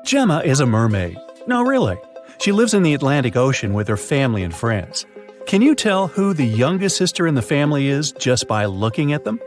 Gemma is a mermaid. No, really. She lives in the Atlantic Ocean with her family and friends. Can you tell who the youngest sister in the family is just by looking at them?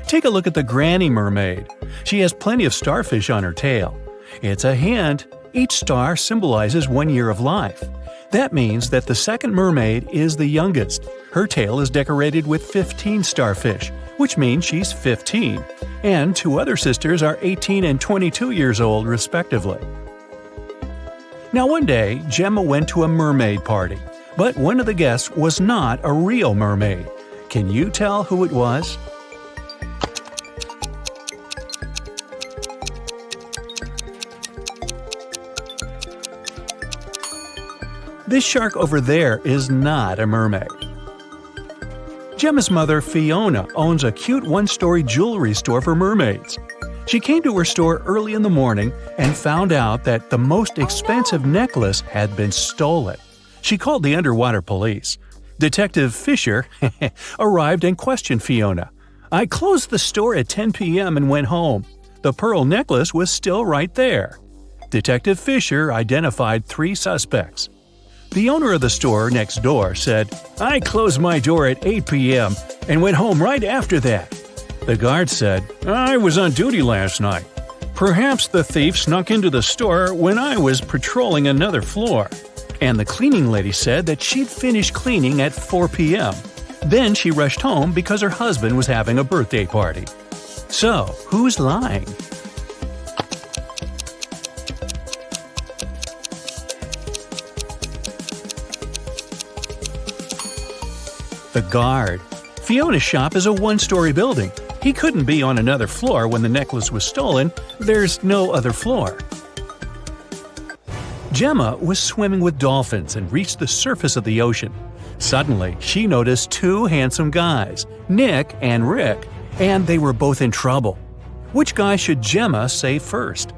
Take a look at the granny mermaid. She has plenty of starfish on her tail. It's a hint. Each star symbolizes 1 year of life. That means that the second mermaid is the youngest. Her tail is decorated with 15 starfish, which means she's 15. And 2 other sisters are 18 and 22 years old, respectively. Now one day, Gemma went to a mermaid party, but one of the guests was not a real mermaid. Can you tell who it was? This shark over there is not a mermaid. Gemma's mother, Fiona, owns a cute one-story jewelry store for mermaids. She came to her store early in the morning and found out that the most expensive necklace had been stolen. She called the underwater police. Detective Fisher arrived and questioned Fiona. "I closed the store at 10 p.m. and went home. The pearl necklace was still right there." Detective Fisher identified 3 suspects. The owner of the store next door said, "I closed my door at 8 p.m. and went home right after that." The guard said, "I was on duty last night. Perhaps the thief snuck into the store when I was patrolling another floor." And the cleaning lady said that she'd finished cleaning at 4 p.m. Then she rushed home because her husband was having a birthday party. So, who's lying? The guard. Fiona's shop is a one-story building. He couldn't be on another floor when the necklace was stolen. There's no other floor. Gemma was swimming with dolphins and reached the surface of the ocean. Suddenly, she noticed 2 handsome guys, Nick and Rick, and they were both in trouble. Which guy should Gemma save first?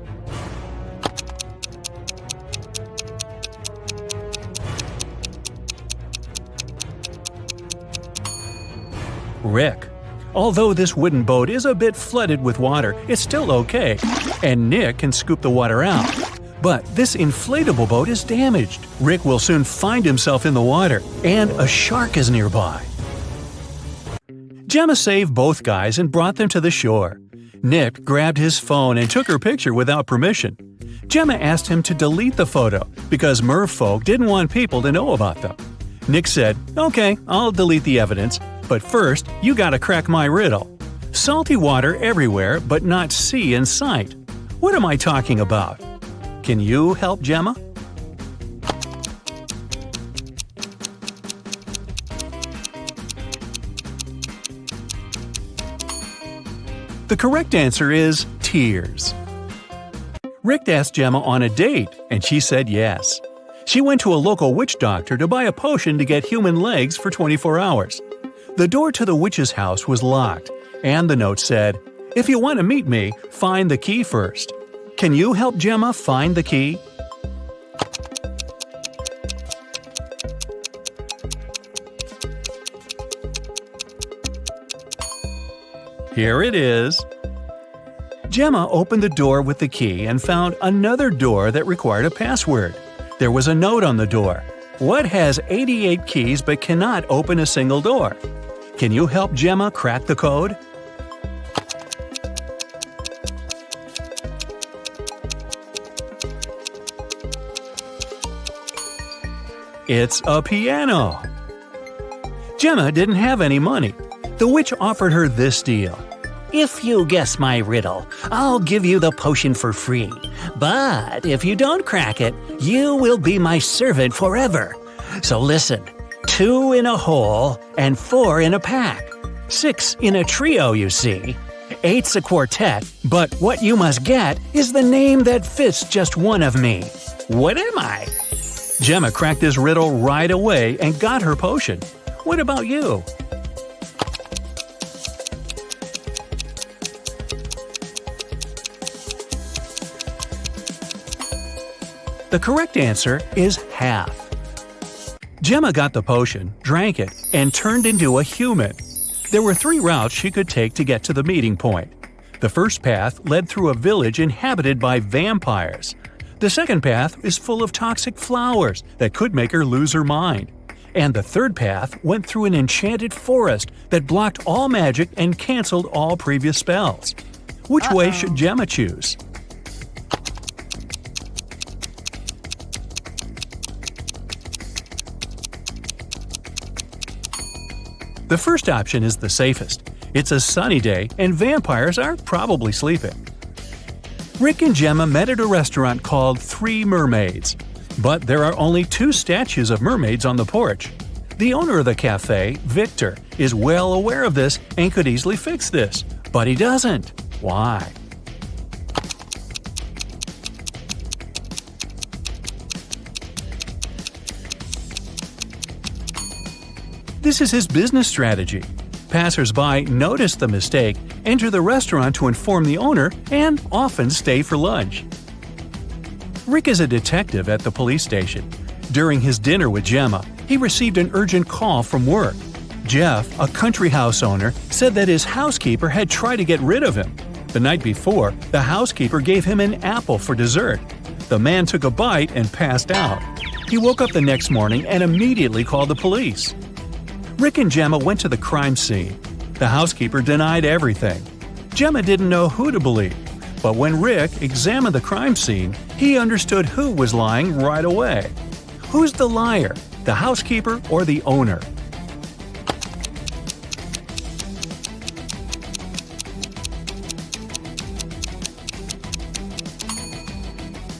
Rick. Although this wooden boat is a bit flooded with water, it's still okay, and Nick can scoop the water out. But this inflatable boat is damaged. Rick will soon find himself in the water, and a shark is nearby. Gemma saved both guys and brought them to the shore. Nick grabbed his phone and took her picture without permission. Gemma asked him to delete the photo because merfolk didn't want people to know about them. Nick said, "Okay, I'll delete the evidence. But first, you gotta crack my riddle. Salty water everywhere, but not sea in sight. What am I talking about? Can you help Gemma?" The correct answer is tears. Rick asked Gemma on a date, and she said yes. She went to a local witch doctor to buy a potion to get human legs for 24 hours. The door to the witch's house was locked, and the note said, "If you want to meet me, find the key first." Can you help Gemma find the key? Here it is. Gemma opened the door with the key and found another door that required a password. There was a note on the door. What has 88 keys but cannot open a single door? Can you help Gemma crack the code? It's a piano. Gemma didn't have any money. The witch offered her this deal. "If you guess my riddle, I'll give you the potion for free. But if you don't crack it, you will be my servant forever. So listen, 2 in a hole and 4 in a pack. 6 in a trio, you see. 8's a quartet, but what you must get is the name that fits just one of me. What am I?" Gemma cracked this riddle right away and got her potion. What about you? The correct answer is half. Gemma got the potion, drank it, and turned into a human. There were 3 routes she could take to get to the meeting point. The first path led through a village inhabited by vampires. The second path is full of toxic flowers that could make her lose her mind. And the third path went through an enchanted forest that blocked all magic and canceled all previous spells. Which way should Gemma choose? The first option is the safest. It's a sunny day and vampires are probably sleeping. Rick and Gemma met at a restaurant called Three Mermaids. But there are only 2 statues of mermaids on the porch. The owner of the cafe, Victor, is well aware of this and could easily fix this. But he doesn't. Why? This is his business strategy. Passers-by notice the mistake, enter the restaurant to inform the owner, and often stay for lunch. Rick is a detective at the police station. During his dinner with Gemma, he received an urgent call from work. Jeff, a country house owner, said that his housekeeper had tried to get rid of him. The night before, the housekeeper gave him an apple for dessert. The man took a bite and passed out. He woke up the next morning and immediately called the police. Rick and Gemma went to the crime scene. The housekeeper denied everything. Gemma didn't know who to believe. But when Rick examined the crime scene, he understood who was lying right away. Who's the liar, the housekeeper or the owner?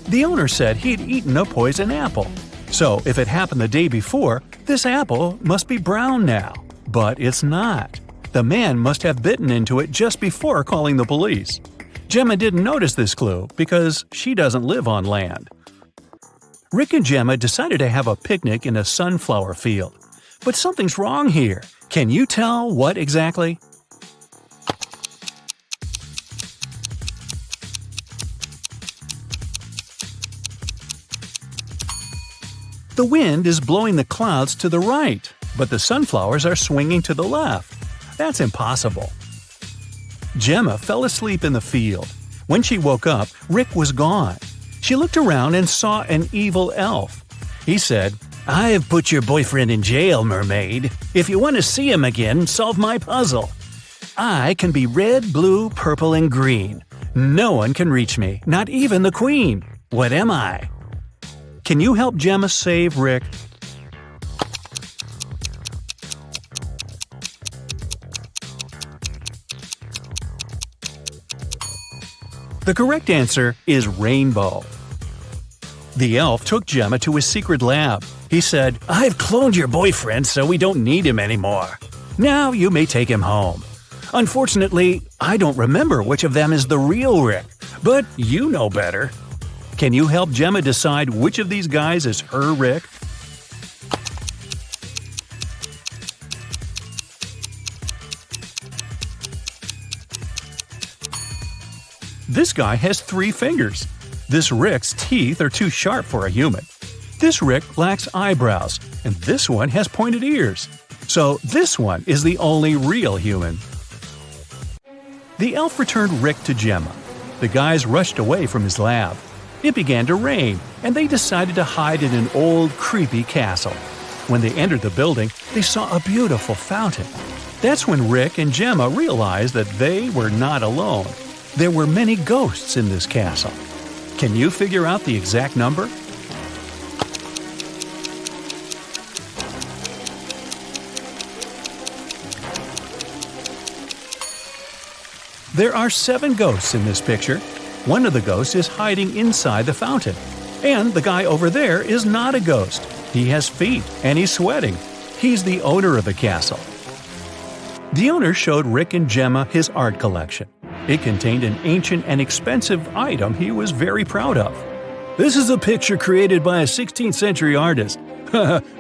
The owner said he'd eaten a poison apple. So if it happened the day before, this apple must be brown now. But it's not. The man must have bitten into it just before calling the police. Gemma didn't notice this clue because she doesn't live on land. Rick and Gemma decided to have a picnic in a sunflower field. But something's wrong here. Can you tell what exactly? The wind is blowing the clouds to the right, but the sunflowers are swinging to the left. That's impossible. Gemma fell asleep in the field. When she woke up, Rick was gone. She looked around and saw an evil elf. He said, "I've put your boyfriend in jail, mermaid. If you want to see him again, solve my puzzle. I can be red, blue, purple, and green. No one can reach me, not even the queen. What am I?" Can you help Gemma save Rick? The correct answer is rainbow. The elf took Gemma to his secret lab. He said, "I've cloned your boyfriend so we don't need him anymore. Now you may take him home. Unfortunately, I don't remember which of them is the real Rick, but you know better." Can you help Gemma decide which of these guys is her Rick? This guy has 3 fingers. This Rick's teeth are too sharp for a human. This Rick lacks eyebrows, and this one has pointed ears. So this one is the only real human. The elf returned Rick to Gemma. The guys rushed away from his lab. It began to rain, and they decided to hide in an old, creepy castle. When they entered the building, they saw a beautiful fountain. That's when Rick and Gemma realized that they were not alone. There were many ghosts in this castle. Can you figure out the exact number? There are 7 ghosts in this picture. One of the ghosts is hiding inside the fountain. And the guy over there is not a ghost. He has feet, and he's sweating. He's the owner of the castle. The owner showed Rick and Gemma his art collection. It contained an ancient and expensive item he was very proud of. "This is a picture created by a 16th century artist.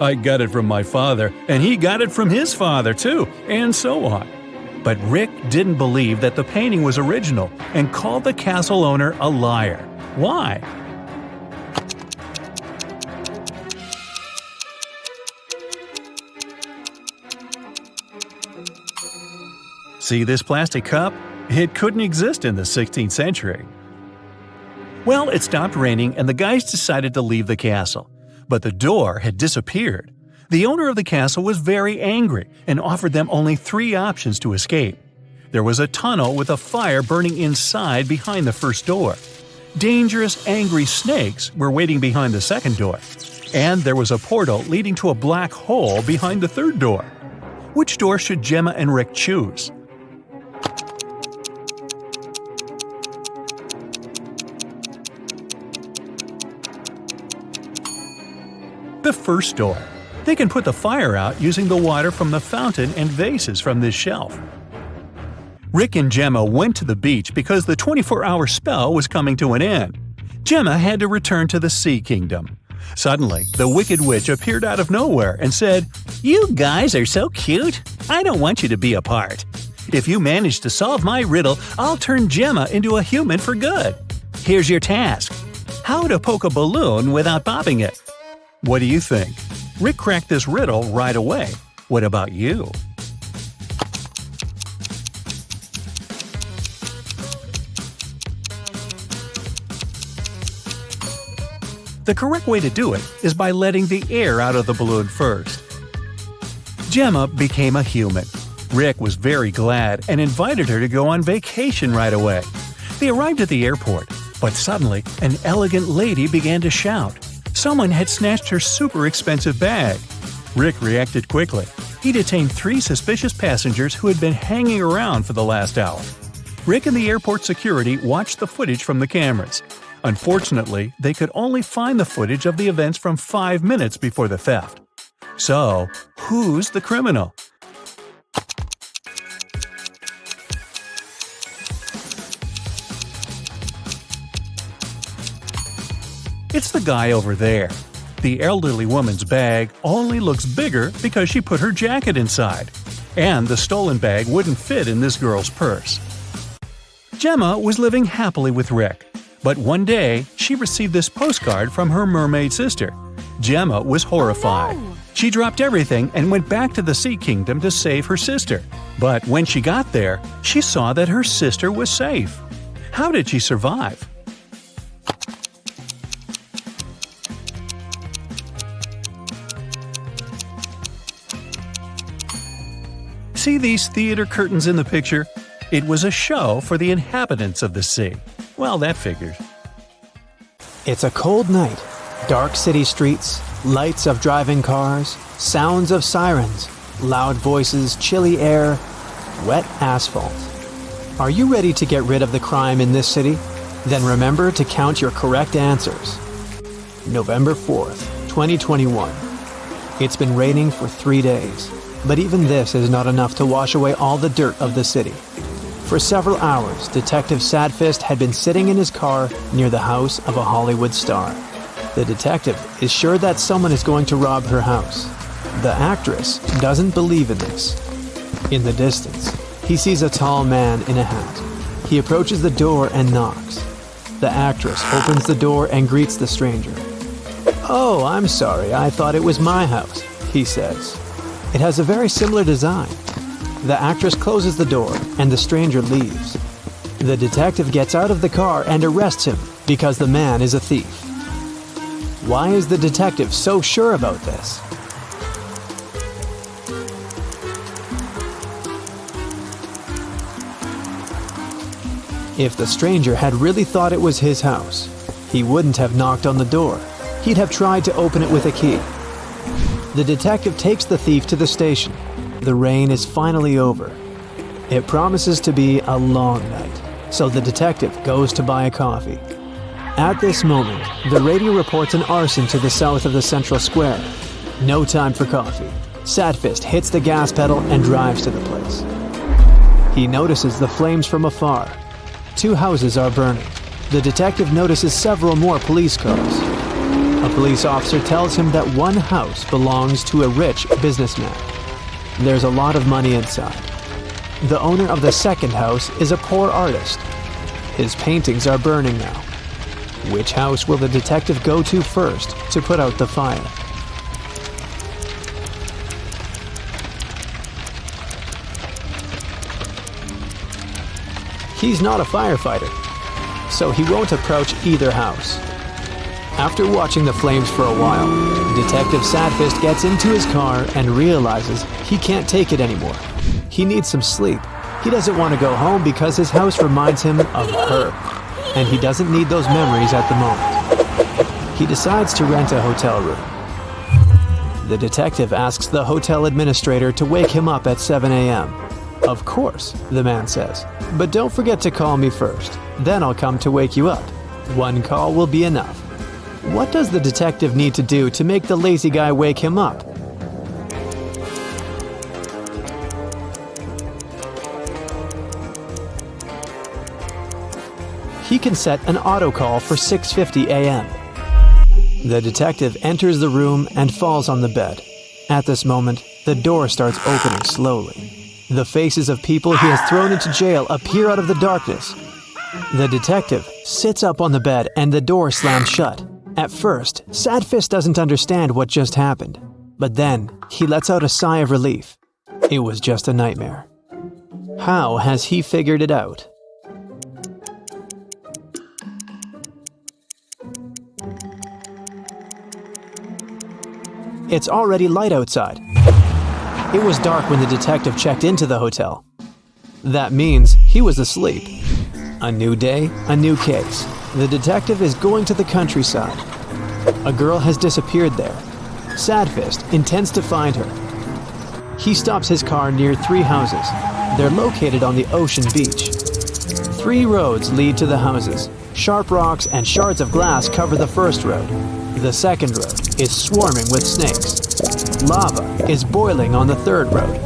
I got it from my father, and he got it from his father too, and so on." But Rick didn't believe that the painting was original and called the castle owner a liar. Why? See this plastic cup? It couldn't exist in the 16th century. Well, it stopped raining and the guys decided to leave the castle. But the door had disappeared. The owner of the castle was very angry and offered them only 3 options to escape. There was a tunnel with a fire burning inside behind the first door. Dangerous, angry snakes were waiting behind the second door. And there was a portal leading to a black hole behind the third door. Which door should Gemma and Rick choose? The first door. They can put the fire out using the water from the fountain and vases from this shelf. Rick and Gemma went to the beach because the 24-hour spell was coming to an end. Gemma had to return to the Sea Kingdom. Suddenly, the Wicked Witch appeared out of nowhere and said, "You guys are so cute. I don't want you to be apart. If you manage to solve my riddle, I'll turn Gemma into a human for good. Here's your task. How to poke a balloon without popping it." What do you think? Rick cracked this riddle right away. What about you? The correct way to do it is by letting the air out of the balloon first. Gemma became a human. Rick was very glad and invited her to go on vacation right away. They arrived at the airport, but suddenly an elegant lady began to shout. Someone had snatched her super expensive bag. Rick reacted quickly. He detained 3 suspicious passengers who had been hanging around for the last hour. Rick and the airport security watched the footage from the cameras. Unfortunately, they could only find the footage of the events from 5 minutes before the theft. So, who's the criminal? It's the guy over there. The elderly woman's bag only looks bigger because she put her jacket inside. And the stolen bag wouldn't fit in this girl's purse. Gemma was living happily with Rick. But one day, she received this postcard from her mermaid sister. Gemma was horrified. Oh, no. She dropped everything and went back to the Sea Kingdom to save her sister. But when she got there, she saw that her sister was safe. How did she survive? See these theater curtains in the picture? It was a show for the inhabitants of the sea. Well, that figures. It's a cold night. Dark city streets, lights of driving cars, sounds of sirens, loud voices, chilly air, wet asphalt. Are you ready to get rid of the crime in this city? Then remember to count your correct answers. November 4th, 2021. It's been raining for 3 days, but even this is not enough to wash away all the dirt of the city. For several hours, Detective Sadfist had been sitting in his car near the house of a Hollywood star. The detective is sure that someone is going to rob her house. The actress doesn't believe in this. In the distance, he sees a tall man in a hat. He approaches the door and knocks. The actress opens the door and greets the stranger. "Oh, I'm sorry, I thought it was my house," he says. It has a very similar design. The actress closes the door and the stranger leaves. The detective gets out of the car and arrests him because the man is a thief. Why is the detective so sure about this? If the stranger had really thought it was his house, he wouldn't have knocked on the door. He'd have tried to open it with a key. The detective takes the thief to the station. The rain is finally over. It promises to be a long night, so the detective goes to buy a coffee. At this moment, the radio reports an arson to the south of the central square. No time for coffee. Sadfist hits the gas pedal and drives to the place. He notices the flames from afar. 2 houses are burning. The detective notices several more police cars. A police officer tells him that one house belongs to a rich businessman. There's a lot of money inside. The owner of the second house is a poor artist. His paintings are burning now. Which house will the detective go to first to put out the fire? He's not a firefighter, so he won't approach either house. After watching the flames for a while, Detective Sadfist gets into his car and realizes he can't take it anymore. He needs some sleep. He doesn't want to go home because his house reminds him of her, and he doesn't need those memories at the moment. He decides to rent a hotel room. The detective asks the hotel administrator to wake him up at 7 a.m. Of course, the man says, but don't forget to call me first. Then I'll come to wake you up. One call will be enough. What does the detective need to do to make the lazy guy wake him up? He can set an auto call for 6:50 a.m. The detective enters the room and falls on the bed. At this moment, the door starts opening slowly. The faces of people he has thrown into jail appear out of the darkness. The detective sits up on the bed and the door slams shut. At first, Sadfist doesn't understand what just happened, but then he lets out a sigh of relief. It was just a nightmare. How has he figured it out? It's already light outside. It was dark when the detective checked into the hotel. That means he was asleep. A new day, a new case. The detective is going to the countryside. A girl has disappeared there. Sadfist intends to find her. He stops his car near 3 houses. They're located on the ocean beach. 3 roads lead to the houses. Sharp rocks and shards of glass cover the first road. The second road is swarming with snakes. Lava is boiling on the third road.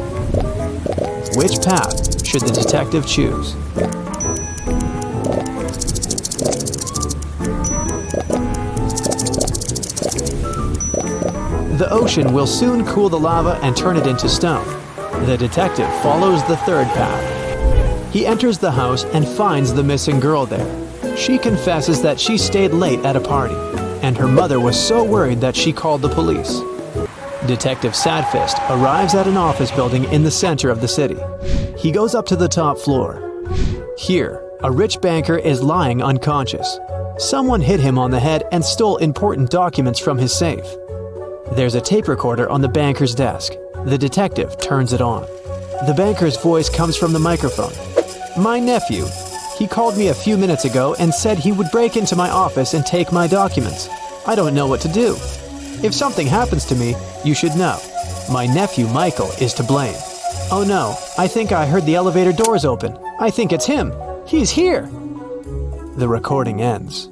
Which path should the detective choose? The ocean will soon cool the lava and turn it into stone. The detective follows the third path. He enters the house and finds the missing girl there. She confesses that she stayed late at a party, and her mother was so worried that she called the police. Detective Sadfist arrives at an office building in the center of the city. He goes up to the top floor. Here, a rich banker is lying unconscious. Someone hit him on the head and stole important documents from his safe. There's a tape recorder on the banker's desk. The detective turns it on. The banker's voice comes from the microphone. "My nephew. He called me a few minutes ago and said he would break into my office and take my documents. I don't know what to do. If something happens to me, you should know. My nephew Michael is to blame. Oh no, I think I heard the elevator doors open. I think it's him. He's here." The recording ends.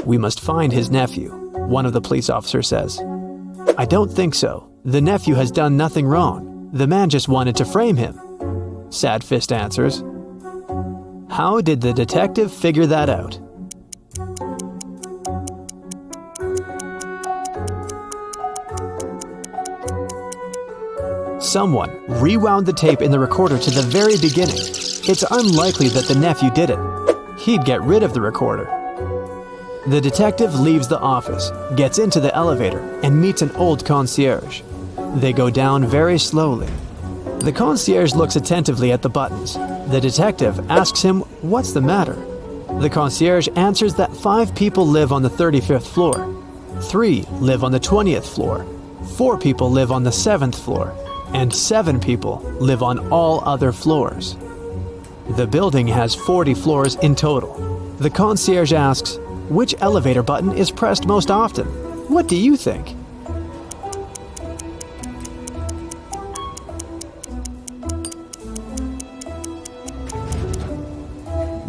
"We must find his nephew," one of the police officers says. "I don't think so. The nephew has done nothing wrong. The man just wanted to frame him," Sadfist answers. How did the detective figure that out? Someone rewound the tape in the recorder to the very beginning. It's unlikely that the nephew did it. He'd get rid of the recorder. The detective leaves the office, gets into the elevator, and meets an old concierge. They go down very slowly. The concierge looks attentively at the buttons. The detective asks him what's the matter. The concierge answers that 5 people live on the 35th floor. 3 live on the 20th floor. 4 people live on the 7th floor. And 7 people live on all other floors. The building has 40 floors in total. The concierge asks, which elevator button is pressed most often? What do you think?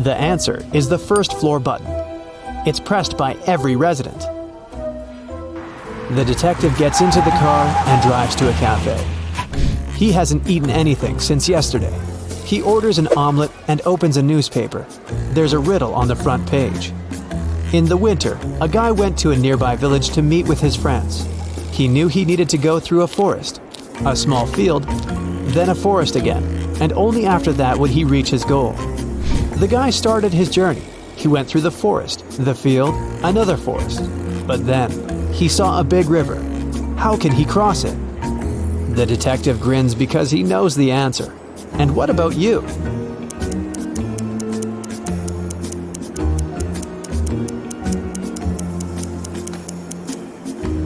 The answer is the first floor button. It's pressed by every resident. The detective gets into the car and drives to a cafe. He hasn't eaten anything since yesterday. He orders an omelet and opens a newspaper. There's a riddle on the front page. In the winter, a guy went to a nearby village to meet with his friends. He knew he needed to go through a forest, a small field, then a forest again, and only after that would he reach his goal. The guy started his journey. He went through the forest, the field, another forest. But then, he saw a big river. How can he cross it? The detective grins because he knows the answer. And what about you?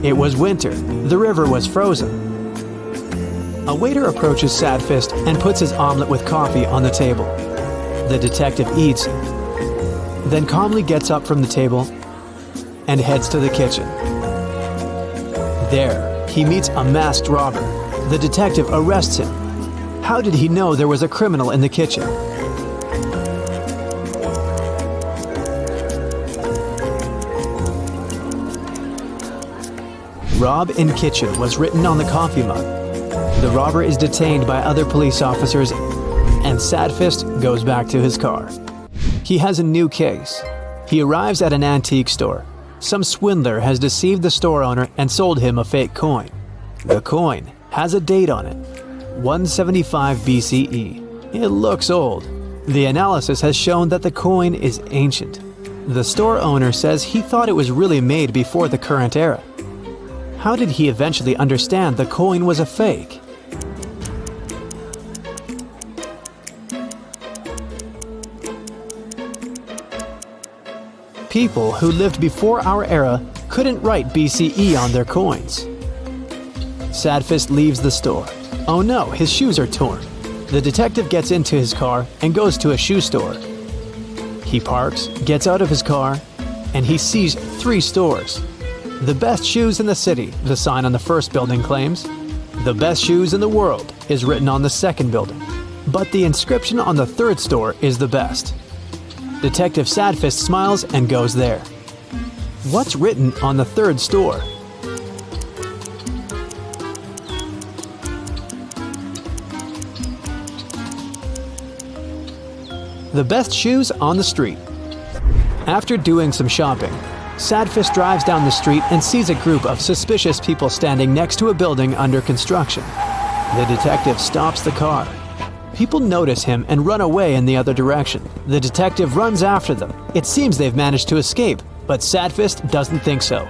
It was winter. The river was frozen. A waiter approaches Sadfist and puts his omelet with coffee on the table. The detective eats, then calmly gets up from the table and heads to the kitchen. There, he meets a masked robber. The detective arrests him. How did he know there was a criminal in the kitchen? Rob in kitchen was written on the coffee mug. The robber is detained by other police officers, and Sadfist goes back to his car. He has a new case. He arrives at an antique store. Some swindler has deceived the store owner and sold him a fake coin. The coin has a date on it, 175 BCE. It looks old. The analysis has shown that the coin is ancient. The store owner says he thought it was really made before the current era. How did he eventually understand the coin was a fake? People who lived before our era couldn't write BCE on their coins. Sadfist leaves the store. Oh no, his shoes are torn. The detective gets into his car and goes to a shoe store. He parks, gets out of his car, and he sees 3 stores. The best shoes in the city, the sign on the first building claims. The best shoes in the world is written on the second building. But the inscription on the third store is the best. Detective Sadfist smiles and goes there. What's written on the third store? The best shoes on the street. After doing some shopping, Sadfist drives down the street and sees a group of suspicious people standing next to a building under construction. The detective stops the car. People notice him and run away in the other direction. The detective runs after them. It seems they've managed to escape, but Sadfist doesn't think so.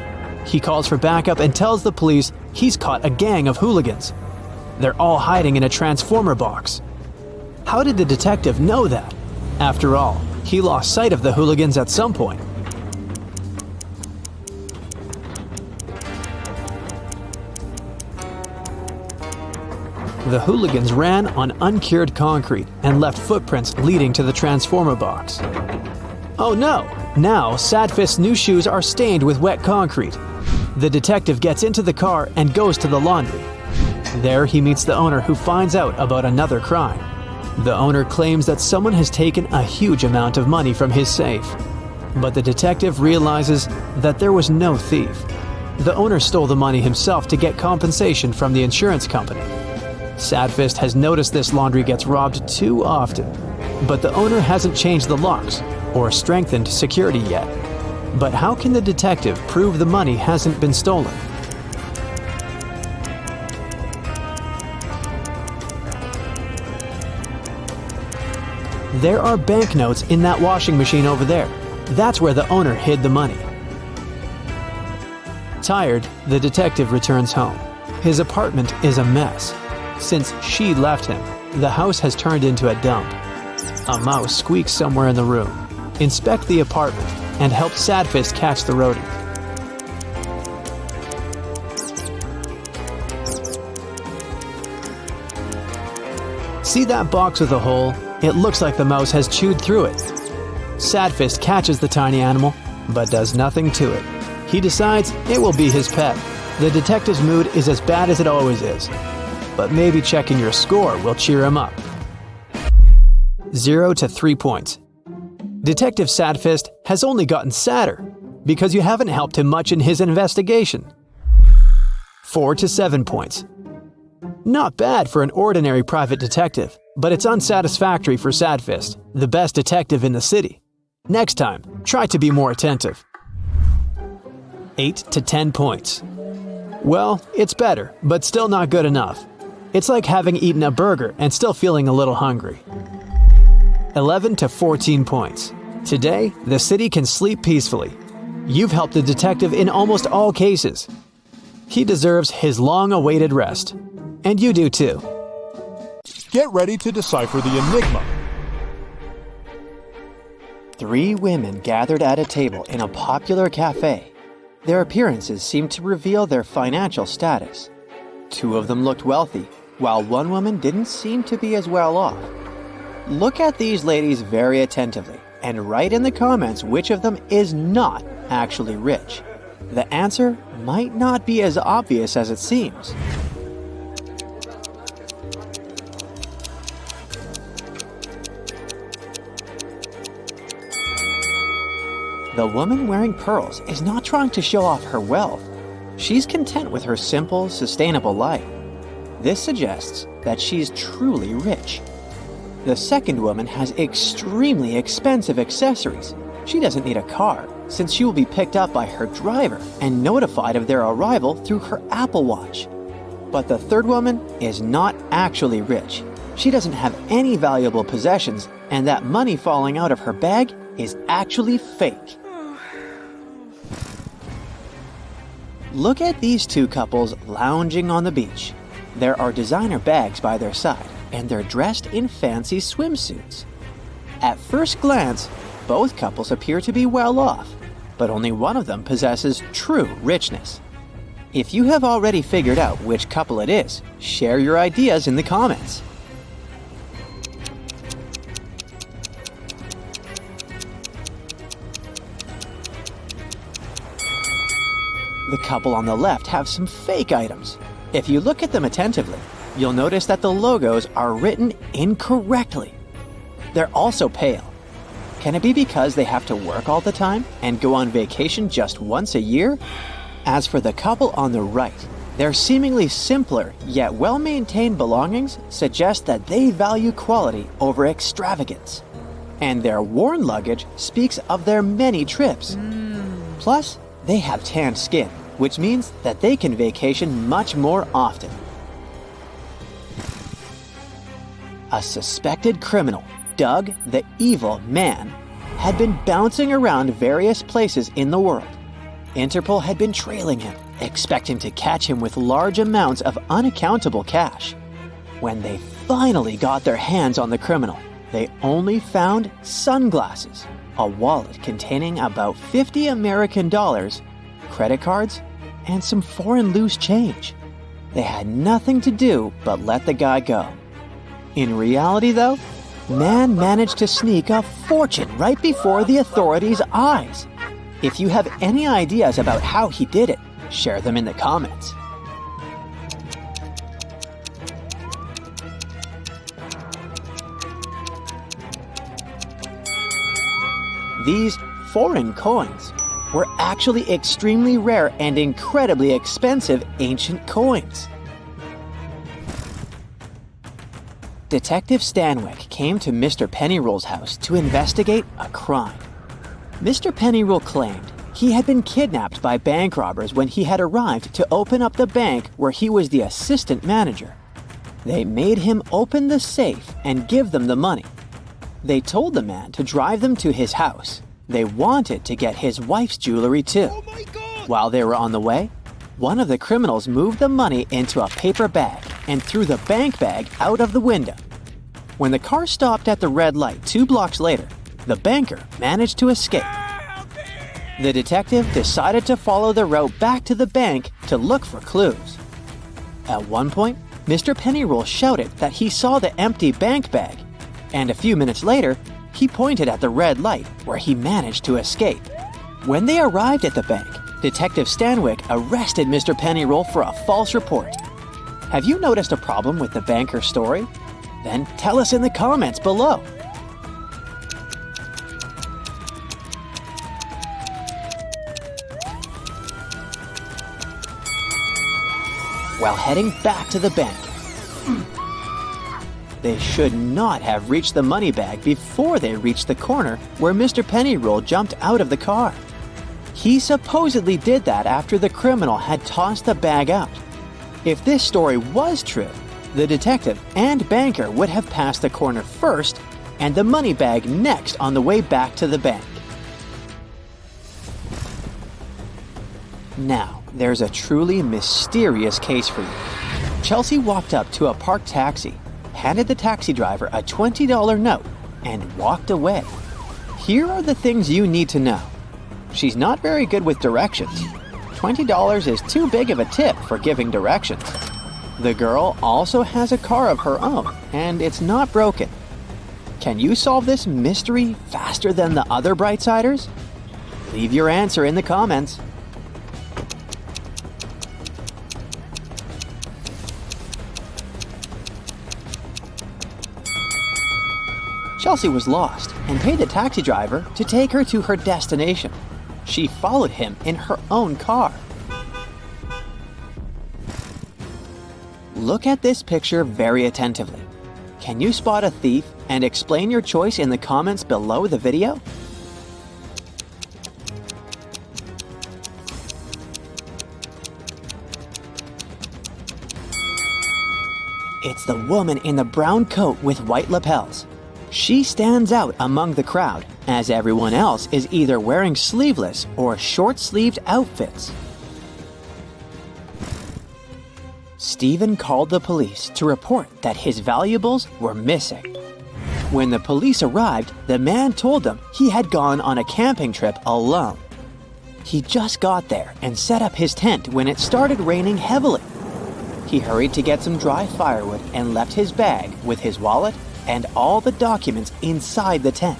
He calls for backup and tells the police he's caught a gang of hooligans. They're all hiding in a transformer box. How did the detective know that? After all, he lost sight of the hooligans at some point. The hooligans ran on uncured concrete and left footprints leading to the transformer box. Oh no! Now, Sadfist's new shoes are stained with wet concrete. The detective gets into the car and goes to the laundry. There he meets the owner, who finds out about another crime. The owner claims that someone has taken a huge amount of money from his safe. But the detective realizes that there was no thief. The owner stole the money himself to get compensation from the insurance company. Sadfist has noticed this laundry gets robbed too often, but the owner hasn't changed the locks or strengthened security yet. But how can the detective prove the money hasn't been stolen? There are banknotes in that washing machine over there. That's where the owner hid the money. Tired, the detective returns home. His apartment is a mess. Since she left him, the house has turned into a dump. A mouse squeaks somewhere in the room. Inspect the apartment and help Sadfist catch the rodent. See that box with a hole? It looks like the mouse has chewed through it. Sadfist catches the tiny animal, but does nothing to it. He decides it will be his pet. The detective's mood is as bad as it always is. But maybe checking your score will cheer him up. 0 to 3 points. Detective Sadfist has only gotten sadder because you haven't helped him much in his investigation. 4 to 7 points. Not bad for an ordinary private detective, but it's unsatisfactory for Sadfist, the best detective in the city. Next time, try to be more attentive. 8 to 10 points. Well, it's better, but still not good enough. It's like having eaten a burger and still feeling a little hungry. 11 to 14 points. Today, the city can sleep peacefully. You've helped the detective in almost all cases. He deserves his long-awaited rest. And you do too. Get ready to decipher the enigma. 3 women gathered at a table in a popular cafe. Their appearances seemed to reveal their financial status. Two of them looked wealthy, while one woman didn't seem to be as well off. Look at these ladies very attentively and write in the comments which of them is not actually rich. The answer might not be as obvious as it seems. The woman wearing pearls is not trying to show off her wealth. She's content with her simple, sustainable life. This suggests that she's truly rich. The second woman has extremely expensive accessories. She doesn't need a car, since she will be picked up by her driver and notified of their arrival through her Apple Watch. But the third woman is not actually rich. She doesn't have any valuable possessions, and that money falling out of her bag is actually fake. Look at these two couples lounging on the beach. There are designer bags by their side, and they're dressed in fancy swimsuits. At first glance, both couples appear to be well off, but only one of them possesses true richness. If you have already figured out which couple it is, share your ideas in the comments. The couple on the left have some fake items. If you look at them attentively, you'll notice that the logos are written incorrectly. They're also pale. Can it be because they have to work all the time and go on vacation just once a year? As for the couple on the right, their seemingly simpler yet well-maintained belongings suggest that they value quality over extravagance. And their worn luggage speaks of their many trips. Plus, they have tanned skin, which means that they can vacation much more often. A suspected criminal, Doug the Evil Man, had been bouncing around various places in the world. Interpol had been trailing him, expecting to catch him with large amounts of unaccountable cash. When they finally got their hands on the criminal, they only found sunglasses, a wallet containing about 50 American dollars, credit cards, and some foreign loose change. They had nothing to do but let the guy go. In reality, though, Man managed to sneak a fortune right before the authorities' eyes. If you have any ideas about how he did it, share them in the comments. These foreign coins were actually extremely rare and incredibly expensive ancient coins. Detective Stanwyck came to Mr. Pennyroll's house to investigate a crime. Mr. Pennyroll claimed he had been kidnapped by bank robbers when he had arrived to open up the bank where he was the assistant manager. They made him open the safe and give them the money. They told the man to drive them to his house. They wanted to get his wife's jewelry too. Oh my God! While they were on the way, one of the criminals moved the money into a paper bag and threw the bank bag out of the window. When the car stopped at the red light 2 blocks later, the banker managed to escape. The detective decided to follow the route back to the bank to look for clues. At one point, Mr. Pennyroll shouted that he saw the empty bank bag, and a few minutes later, he pointed at the red light where he managed to escape. When they arrived at the bank, Detective Stanwyck arrested Mr. Pennyroll for a false report. Have you noticed a problem with the banker's story? Then tell us in the comments below. While heading back to the bank, they should not have reached the money bag before they reached the corner where Mr. Pennyroll jumped out of the car. He supposedly did that after the criminal had tossed the bag out. If this story was true, the detective and banker would have passed the corner first and the money bag next on the way back to the bank. Now, there's a truly mysterious case for you. Chelsea walked up to a parked taxi, handed the taxi driver a $20 note, and walked away. Here are the things you need to know. She's not very good with directions. $20 is too big of a tip for giving directions. The girl also has a car of her own, and it's not broken. Can you solve this mystery faster than the other Brightsiders? Leave your answer in the comments. Chelsea was lost and paid the taxi driver to take her to her destination. She followed him in her own car. Look at this picture very attentively. Can you spot a thief and explain your choice in the comments below the video? It's the woman in the brown coat with white lapels. She stands out among the crowd, as everyone else is either wearing sleeveless or short-sleeved outfits. Stephen called the police to report that his valuables were missing. When the police arrived, the man told them he had gone on a camping trip alone. He just got there and set up his tent when it started raining heavily. He hurried to get some dry firewood and left his bag with his wallet and all the documents inside the tent.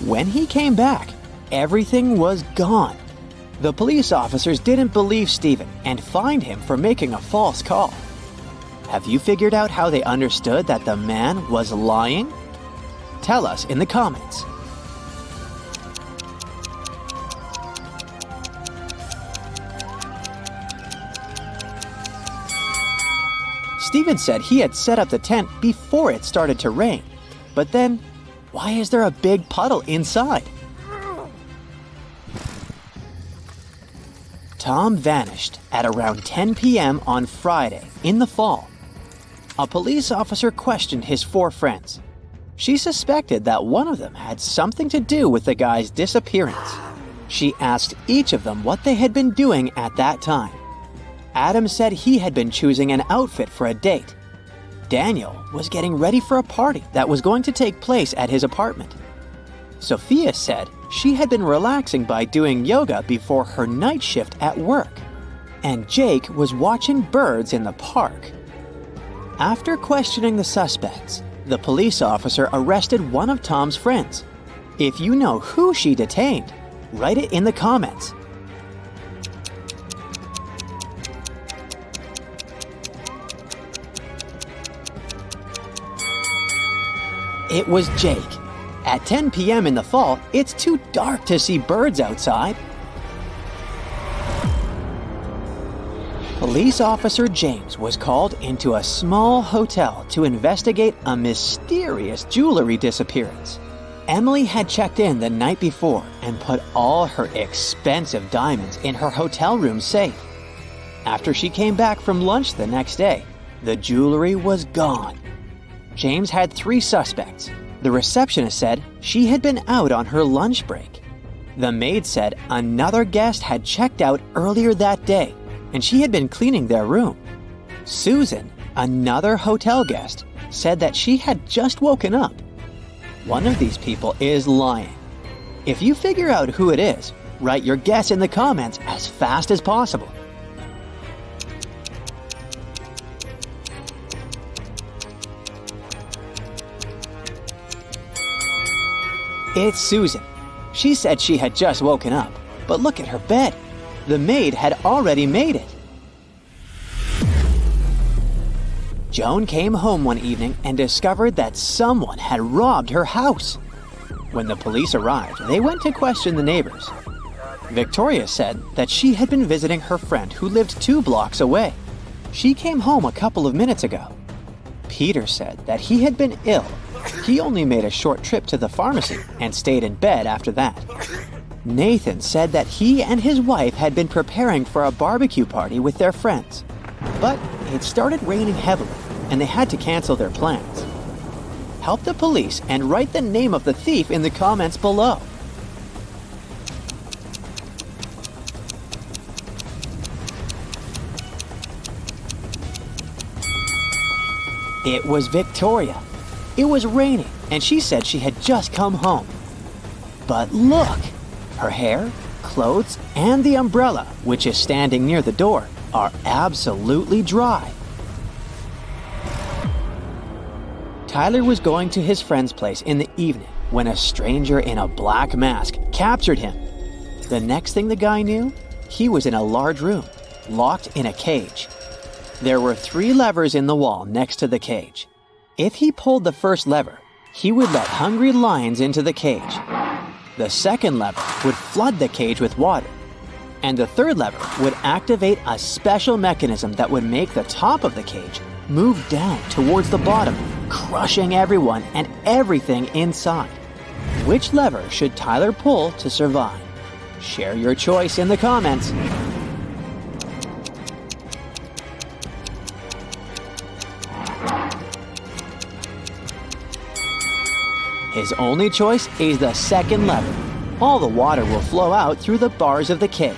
When he came back, everything was gone. The police officers didn't believe Stephen and fined him for making a false call. Have you figured out how they understood that the man was lying? Tell us in the comments. Stephen said he had set up the tent before it started to rain. But then, why is there a big puddle inside? Tom vanished at around 10 p.m. on Friday in the fall. A police officer questioned his 4 friends. She suspected that one of them had something to do with the guy's disappearance. She asked each of them what they had been doing at that time. Adam said he had been choosing an outfit for a date. Daniel was getting ready for a party that was going to take place at his apartment. Sophia said she had been relaxing by doing yoga before her night shift at work. And Jake was watching birds in the park. After questioning the suspects, the police officer arrested one of Tom's friends. If you know who she detained, write it in the comments. It was Jake. At 10 p.m. in the fall, it's too dark to see birds outside. Police officer James was called into a small hotel to investigate a mysterious jewelry disappearance. Emily had checked in the night before and put all her expensive diamonds in her hotel room safe. After she came back from lunch the next day, the jewelry was gone. James had 3 suspects. The receptionist said she had been out on her lunch break. The maid said another guest had checked out earlier that day, and she had been cleaning their room. Susan, another hotel guest, said that she had just woken up. One of these people is lying. If you figure out who it is, write your guess in the comments as fast as possible. It's Susan. She said she had just woken up, but look at her bed. The maid had already made it. Joan came home one evening and discovered that someone had robbed her house. When the police arrived, they went to question the neighbors. Victoria said that she had been visiting her friend who lived 2 blocks away. She came home a couple of minutes ago. Peter said that he had been ill. He only made a short trip to the pharmacy and stayed in bed after that. Nathan said that he and his wife had been preparing for a barbecue party with their friends. But it started raining heavily, and they had to cancel their plans. Help the police and write the name of the thief in the comments below. It was Victoria. It was raining, and she said she had just come home. But look! Her hair, clothes, and the umbrella, which is standing near the door, are absolutely dry. Tyler was going to his friend's place in the evening when a stranger in a black mask captured him. The next thing the guy knew, he was in a large room, locked in a cage. There were 3 levers in the wall next to the cage. If he pulled the first lever, he would let hungry lions into the cage. The second lever would flood the cage with water. And the third lever would activate a special mechanism that would make the top of the cage move down towards the bottom, crushing everyone and everything inside. Which lever should Tyler pull to survive? Share your choice in the comments. His only choice is the second lever. All the water will flow out through the bars of the cage.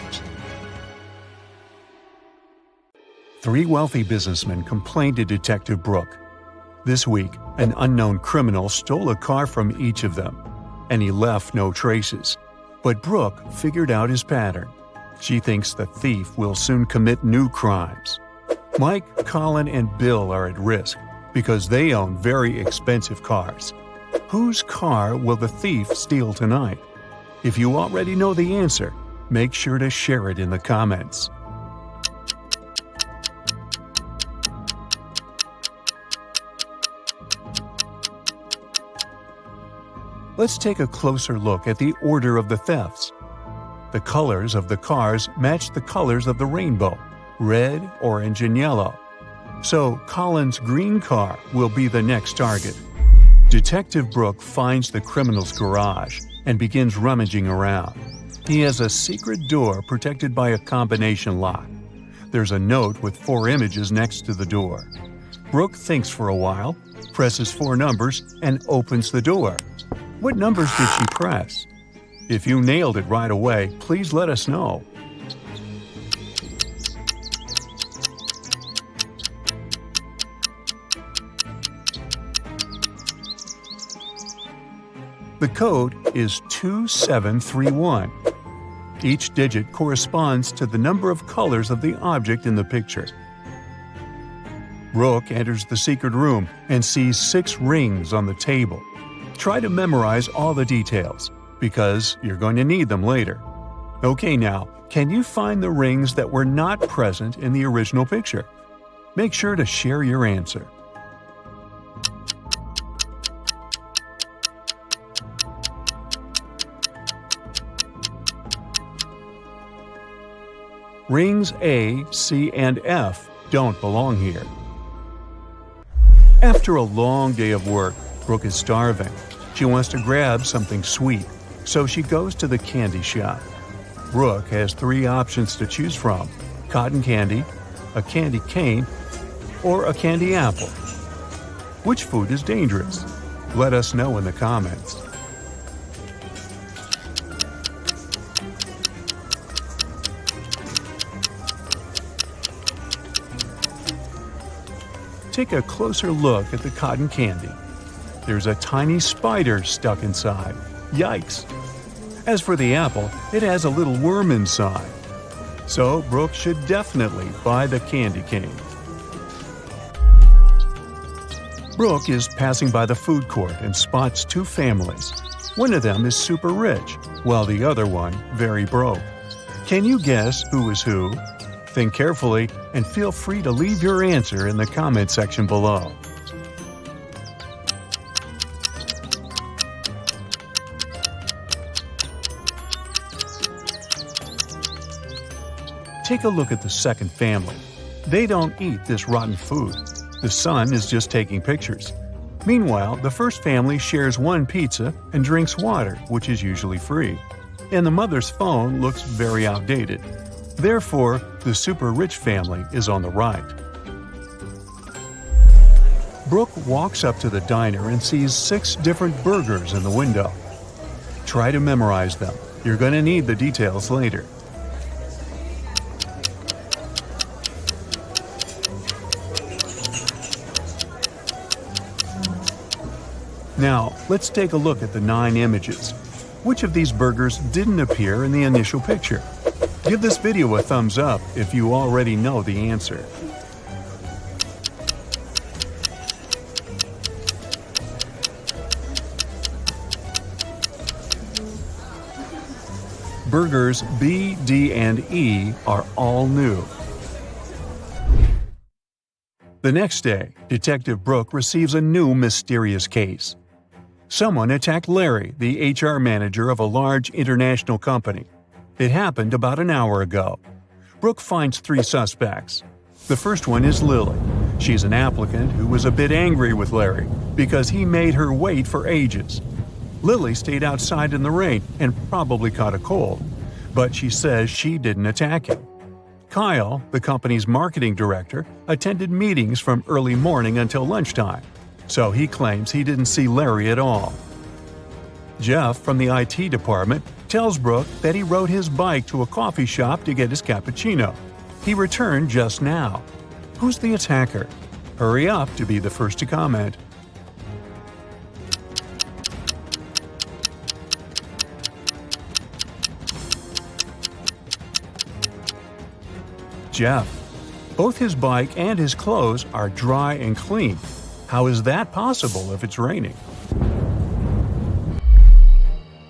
3 wealthy businessmen complained to Detective Brooke. This week, an unknown criminal stole a car from each of them, and he left no traces. But Brooke figured out his pattern. She thinks the thief will soon commit new crimes. Mike, Colin, and Bill are at risk because they own very expensive cars. Whose car will the thief steal tonight? If you already know the answer, make sure to share it in the comments. Let's take a closer look at the order of the thefts. The colors of the cars match the colors of the rainbow: red, orange, and yellow. So Colin's green car will be the next target. Detective Brooke finds the criminal's garage and begins rummaging around. He has a secret door protected by a combination lock. There's a note with 4 images next to the door. Brooke thinks for a while, presses 4 numbers, and opens the door. What numbers did she press? If you nailed it right away, please let us know. The code is 2731. Each digit corresponds to the number of colors of the object in the picture. Brooke enters the secret room and sees 6 rings on the table. Try to memorize all the details, because you're going to need them later. Okay, now, can you find the rings that were not present in the original picture? Make sure to share your answer. Rings A, C, and F don't belong here. After a long day of work, Brooke is starving. She wants to grab something sweet, so she goes to the candy shop. Brooke has 3 options to choose from: cotton candy, a candy cane, or a candy apple. Which food is dangerous? Let us know in the comments. Take a closer look at the cotton candy. There's a tiny spider stuck inside. Yikes! As for the apple, it has a little worm inside. So Brooke should definitely buy the candy cane. Brooke is passing by the food court and spots 2 families. One of them is super rich, while the other one very broke. Can you guess who is who? Think carefully and feel free to leave your answer in the comment section below. Take a look at the second family. They don't eat this rotten food. The son is just taking pictures. Meanwhile, the first family shares 1 pizza and drinks water, which is usually free. And the mother's phone looks very outdated. Therefore, the super rich family is on the right. Brooke walks up to the diner and sees 6 different burgers in the window. Try to memorize them. You're going to need the details later. Now, let's take a look at the 9 images. Which of these burgers didn't appear in the initial picture? Give this video a thumbs up if you already know the answer. Burgers B, D, and E are all new. The next day, Detective Brooke receives a new mysterious case. Someone attacked Larry, the HR manager of a large international company. It happened about an hour ago. Brooke finds 3 suspects. The first one is Lily. She's an applicant who was a bit angry with Larry because he made her wait for ages. Lily stayed outside in the rain and probably caught a cold, but she says she didn't attack him. Kyle, the company's marketing director, attended meetings from early morning until lunchtime, so he claims he didn't see Larry at all. Jeff from the IT department tells Brooke that he rode his bike to a coffee shop to get his cappuccino. He returned just now. Who's the attacker? Hurry up to be the first to comment. Jeff. Both his bike and his clothes are dry and clean. How is that possible if it's raining?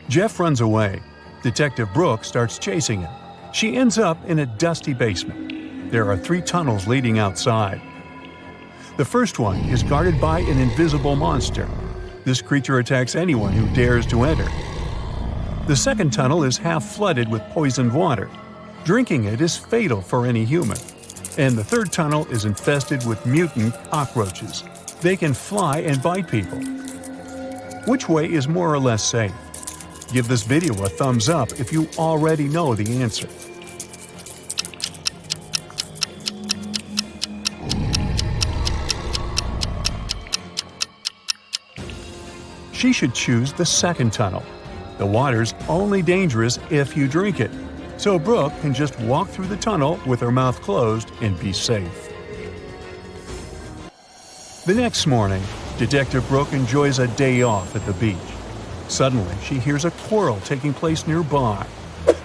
Jeff runs away. Detective Brooke starts chasing him. She ends up in a dusty basement. There are 3 tunnels leading outside. The first one is guarded by an invisible monster. This creature attacks anyone who dares to enter. The second tunnel is half flooded with poisoned water. Drinking it is fatal for any human. And the third tunnel is infested with mutant cockroaches. They can fly and bite people. Which way is more or less safe? Give this video a thumbs up if you already know the answer. She should choose the second tunnel. The water's only dangerous if you drink it, so Brooke can just walk through the tunnel with her mouth closed and be safe. The next morning, Detective Brooke enjoys a day off at the beach. Suddenly, she hears a quarrel taking place nearby.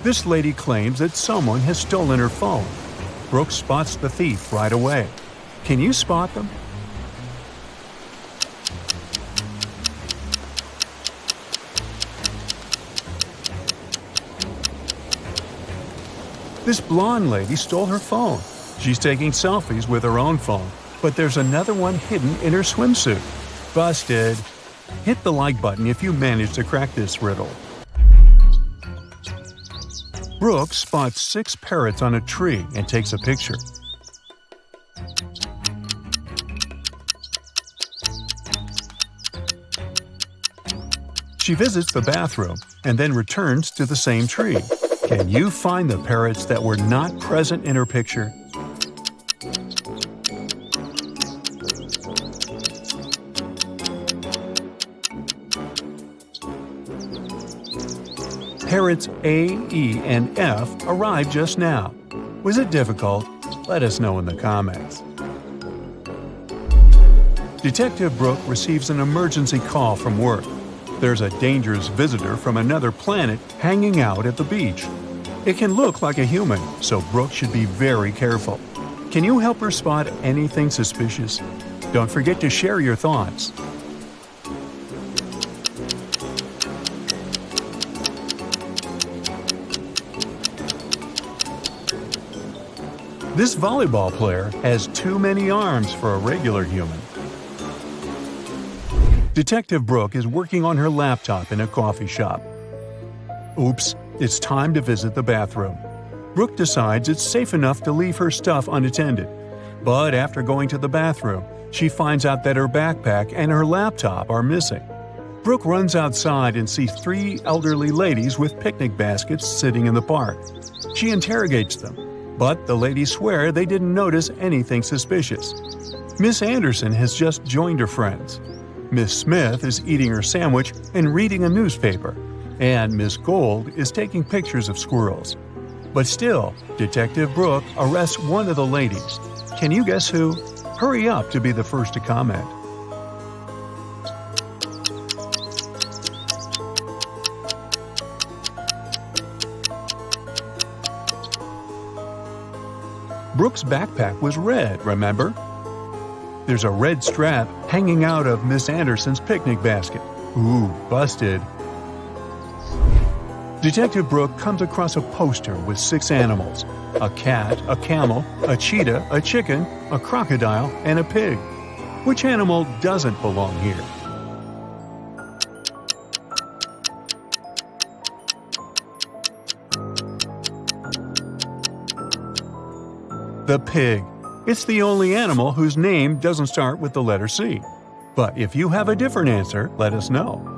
This lady claims that someone has stolen her phone. Brooke spots the thief right away. Can you spot them? This blonde lady stole her phone. She's taking selfies with her own phone, but there's another one hidden in her swimsuit. Busted! Hit the like button if you managed to crack this riddle. Brooke spots 6 parrots on a tree and takes a picture. She visits the bathroom and then returns to the same tree. Can you find the parrots that were not present in her picture? Parrots A, E, and F arrived just now. Was it difficult? Let us know in the comments. Detective Brooke receives an emergency call from work. There's a dangerous visitor from another planet hanging out at the beach. It can look like a human, so Brooke should be very careful. Can you help her spot anything suspicious? Don't forget to share your thoughts. This volleyball player has too many arms for a regular human. Detective Brooke is working on her laptop in a coffee shop. Oops, it's time to visit the bathroom. Brooke decides it's safe enough to leave her stuff unattended. But after going to the bathroom, she finds out that her backpack and her laptop are missing. Brooke runs outside and sees 3 elderly ladies with picnic baskets sitting in the park. She interrogates them, but the ladies swear they didn't notice anything suspicious. Miss Anderson has just joined her friends. Miss Smith is eating her sandwich and reading a newspaper, and Miss Gold is taking pictures of squirrels. But still, Detective Brooke arrests one of the ladies. Can you guess who? Hurry up to be the first to comment. Brooke's backpack was red, remember? There's a red strap hanging out of Miss Anderson's picnic basket. Ooh, busted. Detective Brooke comes across a poster with 6 animals: a cat, a camel, a cheetah, a chicken, a crocodile, and a pig. Which animal doesn't belong here? The pig. It's the only animal whose name doesn't start with the letter C. But if you have a different answer, let us know.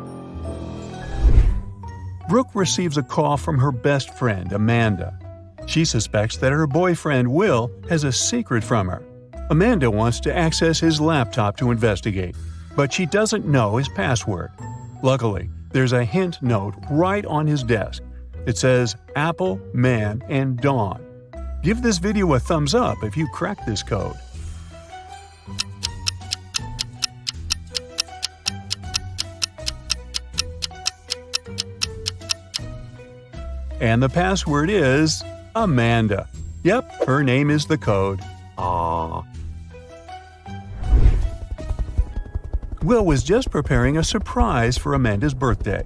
Brooke receives a call from her best friend, Amanda. She suspects that her boyfriend, Will, has a secret from her. Amanda wants to access his laptop to investigate, but she doesn't know his password. Luckily, there's a hint note right on his desk. It says Apple, Man, and Dawn. Give this video a thumbs up if you crack this code. And the password is Amanda. Yep, her name is the code. Aww. Will was just preparing a surprise for Amanda's birthday.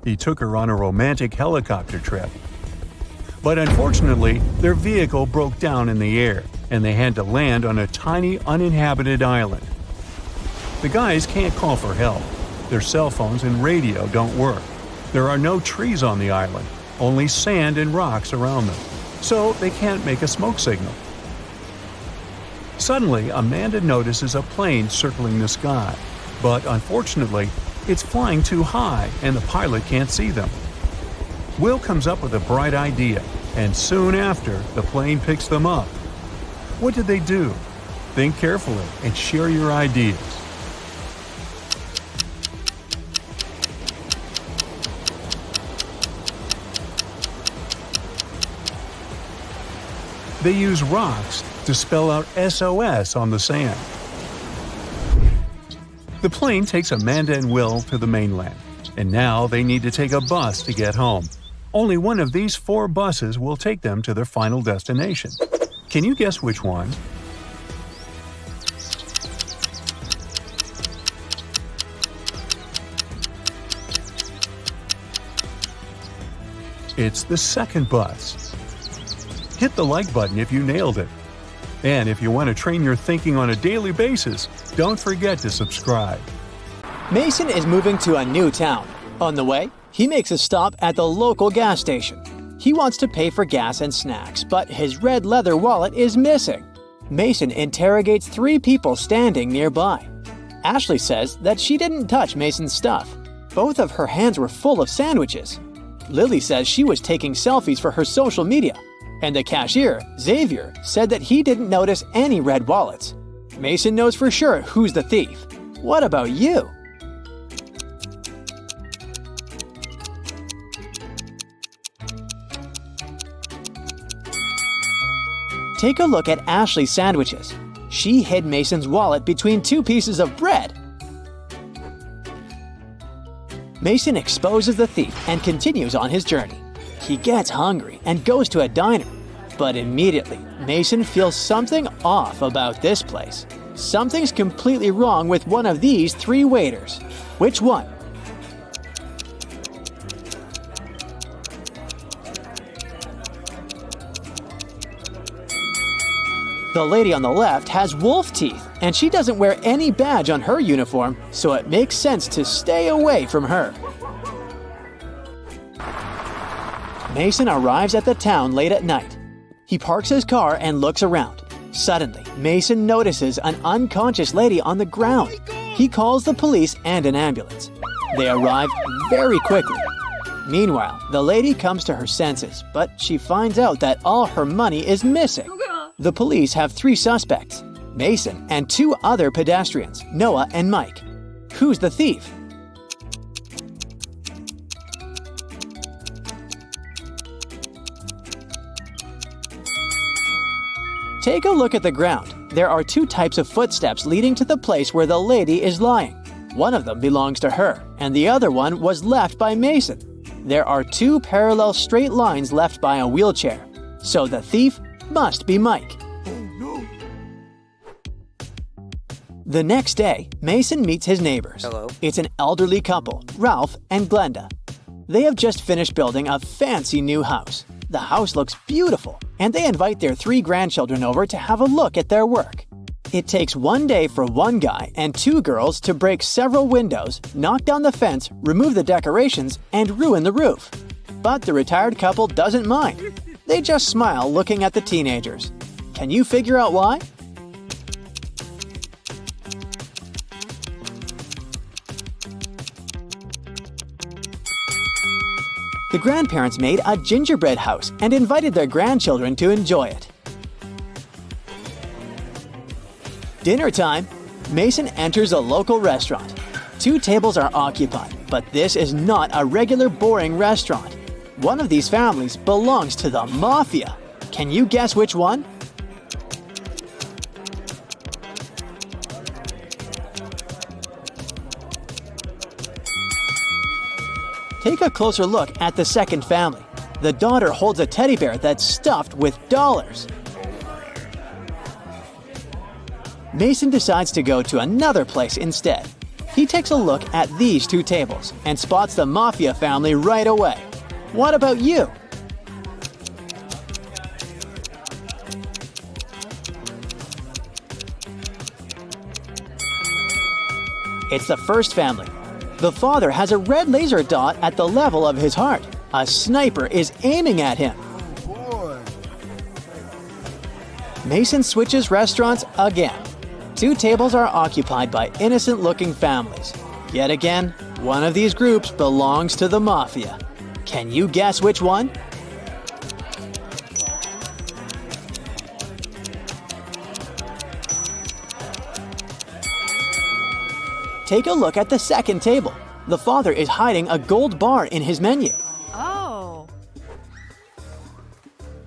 He took her on a romantic helicopter trip. But unfortunately, their vehicle broke down in the air, and they had to land on a tiny, uninhabited island. The guys can't call for help. Their cell phones and radio don't work. There are no trees on the island, only sand and rocks around them, so they can't make a smoke signal. Suddenly, Amanda notices a plane circling the sky, but unfortunately, it's flying too high and the pilot can't see them. Will comes up with a bright idea, and soon after, the plane picks them up. What did they do? Think carefully and share your ideas. They use rocks to spell out SOS on the sand. The plane takes Amanda and Will to the mainland, and now they need to take a bus to get home. Only one of these 4 buses will take them to their final destination. Can you guess which one? It's the second bus. Hit the like button if you nailed it. And if you want to train your thinking on a daily basis, don't forget to subscribe. Mason is moving to a new town. On the way, he makes a stop at the local gas station. He wants to pay for gas and snacks, but his red leather wallet is missing. Mason interrogates 3 people standing nearby. Ashley says that she didn't touch Mason's stuff. Both of her hands were full of sandwiches. Lily says she was taking selfies for her social media. And the cashier, Xavier, said that he didn't notice any red wallets. Mason knows for sure who's the thief. What about you? Take a look at Ashley's sandwiches. She hid Mason's wallet between 2 pieces of bread. Mason exposes the thief and continues on his journey. He gets hungry and goes to a diner. But immediately, Mason feels something off about this place. Something's completely wrong with one of these 3 waiters. Which one? The lady on the left has wolf teeth, and she doesn't wear any badge on her uniform, so it makes sense to stay away from her. Mason arrives at the town late at night. He parks his car and looks around. Suddenly, Mason notices an unconscious lady on the ground. He calls the police and an ambulance. They arrive very quickly. Meanwhile, the lady comes to her senses, but she finds out that all her money is missing. The police have 3 suspects, Mason and 2 other pedestrians, Noah and Mike. Who's the thief? Take a look at the ground. There are 2 types of footsteps leading to the place where the lady is lying. One of them belongs to her, and the other one was left by Mason. There are 2 parallel straight lines left by a wheelchair. So the thief must be Mike. The next day, Mason meets his neighbors. Hello. It's an elderly couple, Ralph and Glenda. They have just finished building a fancy new house. The house looks beautiful, and they invite their 3 grandchildren over to have a look at their work. It takes 1 day for one guy and 2 girls to break several windows, knock down the fence, remove the decorations, and ruin the roof. But the retired couple doesn't mind. They just smile looking at the teenagers. Can you figure out why? The grandparents made a gingerbread house and invited their grandchildren to enjoy it. Dinner time. Mason enters a local restaurant. 2 tables are occupied, but this is not a regular boring restaurant. One of these families belongs to the Mafia. Can you guess which one? Take a closer look at the second family. The daughter holds a teddy bear that's stuffed with dollars. Mason decides to go to another place instead. He takes a look at these 2 tables and spots the Mafia family right away. What about you? It's the first family. The father has a red laser dot at the level of his heart. A sniper is aiming at him. Mason switches restaurants again. 2 tables are occupied by innocent-looking families. Yet again, one of these groups belongs to the Mafia. Can you guess which one? Take a look at the second table. The father is hiding a gold bar in his menu. Oh.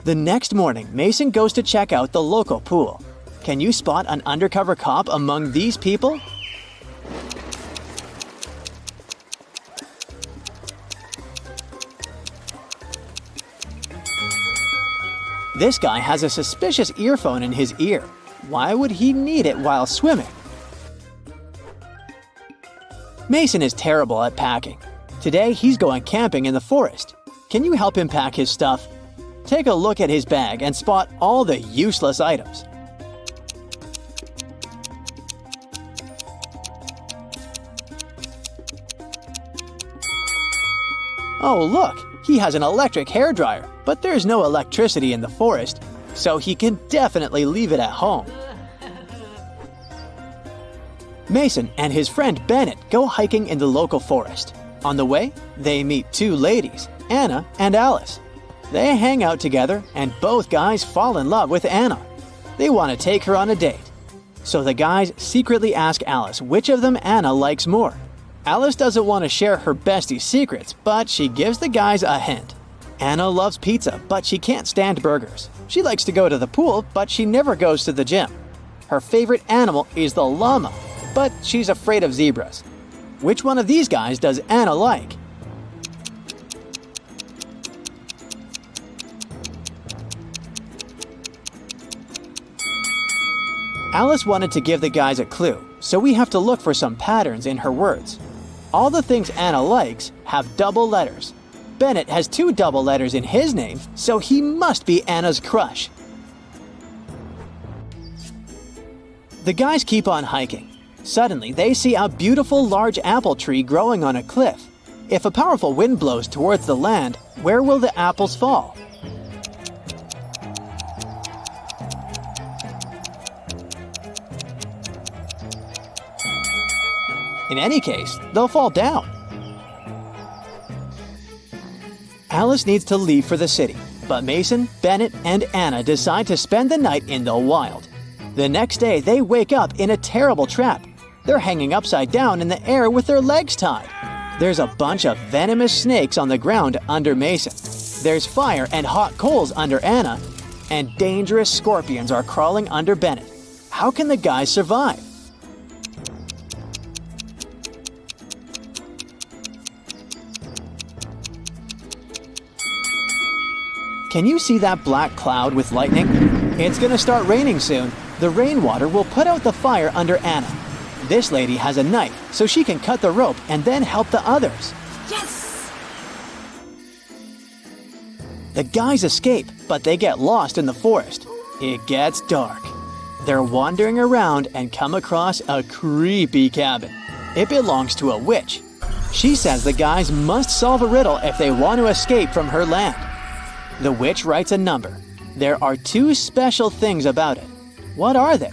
The next morning, Mason goes to check out the local pool. Can you spot an undercover cop among these people? This guy has a suspicious earphone in his ear. Why would he need it while swimming? Mason is terrible at packing. Today, he's going camping in the forest. Can you help him pack his stuff? Take a look at his bag and spot all the useless items. Oh look, he has an electric hairdryer, but there's no electricity in the forest, so he can definitely leave it at home. Mason and his friend Bennett go hiking in the local forest. On the way, they meet 2 ladies, Anna and Alice. They hang out together and both guys fall in love with Anna. They want to take her on a date. So the guys secretly ask Alice which of them Anna likes more. Alice doesn't want to share her bestie's secrets, but she gives the guys a hint. Anna loves pizza, but she can't stand burgers. She likes to go to the pool, but she never goes to the gym. Her favorite animal is the llama, but she's afraid of zebras. Which one of these guys does Anna like? Alice wanted to give the guys a clue, so we have to look for some patterns in her words. All the things Anna likes have double letters. Bennett has 2 double letters in his name, so he must be Anna's crush. The guys keep on hiking. Suddenly, they see a beautiful large apple tree growing on a cliff. If a powerful wind blows towards the land, where will the apples fall? In any case, they'll fall down. Alice needs to leave for the city, but Mason, Bennett, and Anna decide to spend the night in the wild. The next day, they wake up in a terrible trap. They're hanging upside down in the air with their legs tied. There's a bunch of venomous snakes on the ground under Mason. There's fire and hot coals under Anna, and dangerous scorpions are crawling under Bennett. How can the guys survive? Can you see that black cloud with lightning? It's gonna start raining soon. The rainwater will put out the fire under Anna. This lady has a knife, so she can cut the rope and then help the others. Yes! The guys escape, but they get lost in the forest. It gets dark. They're wandering around and come across a creepy cabin. It belongs to a witch. She says the guys must solve a riddle if they want to escape from her land. The witch writes a number. There are 2 special things about it. What are they?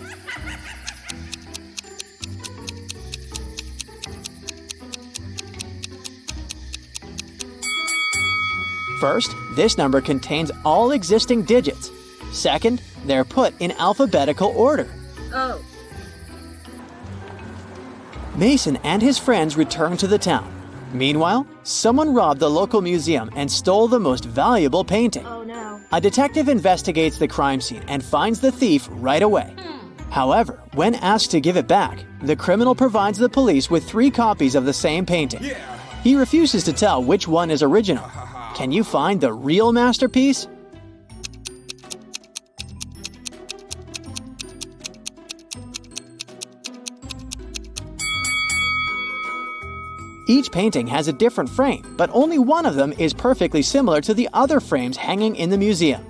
First, this number contains all existing digits. Second, they're put in alphabetical order. Oh. Mason and his friends return to the town. Meanwhile, someone robbed the local museum and stole the most valuable painting. Oh no. A detective investigates the crime scene and finds the thief right away. However, when asked to give it back, the criminal provides the police with 3 copies of the same painting. He refuses to tell which one is original. Can you find the real masterpiece? Each painting has a different frame, but only one of them is perfectly similar to the other frames hanging in the museum.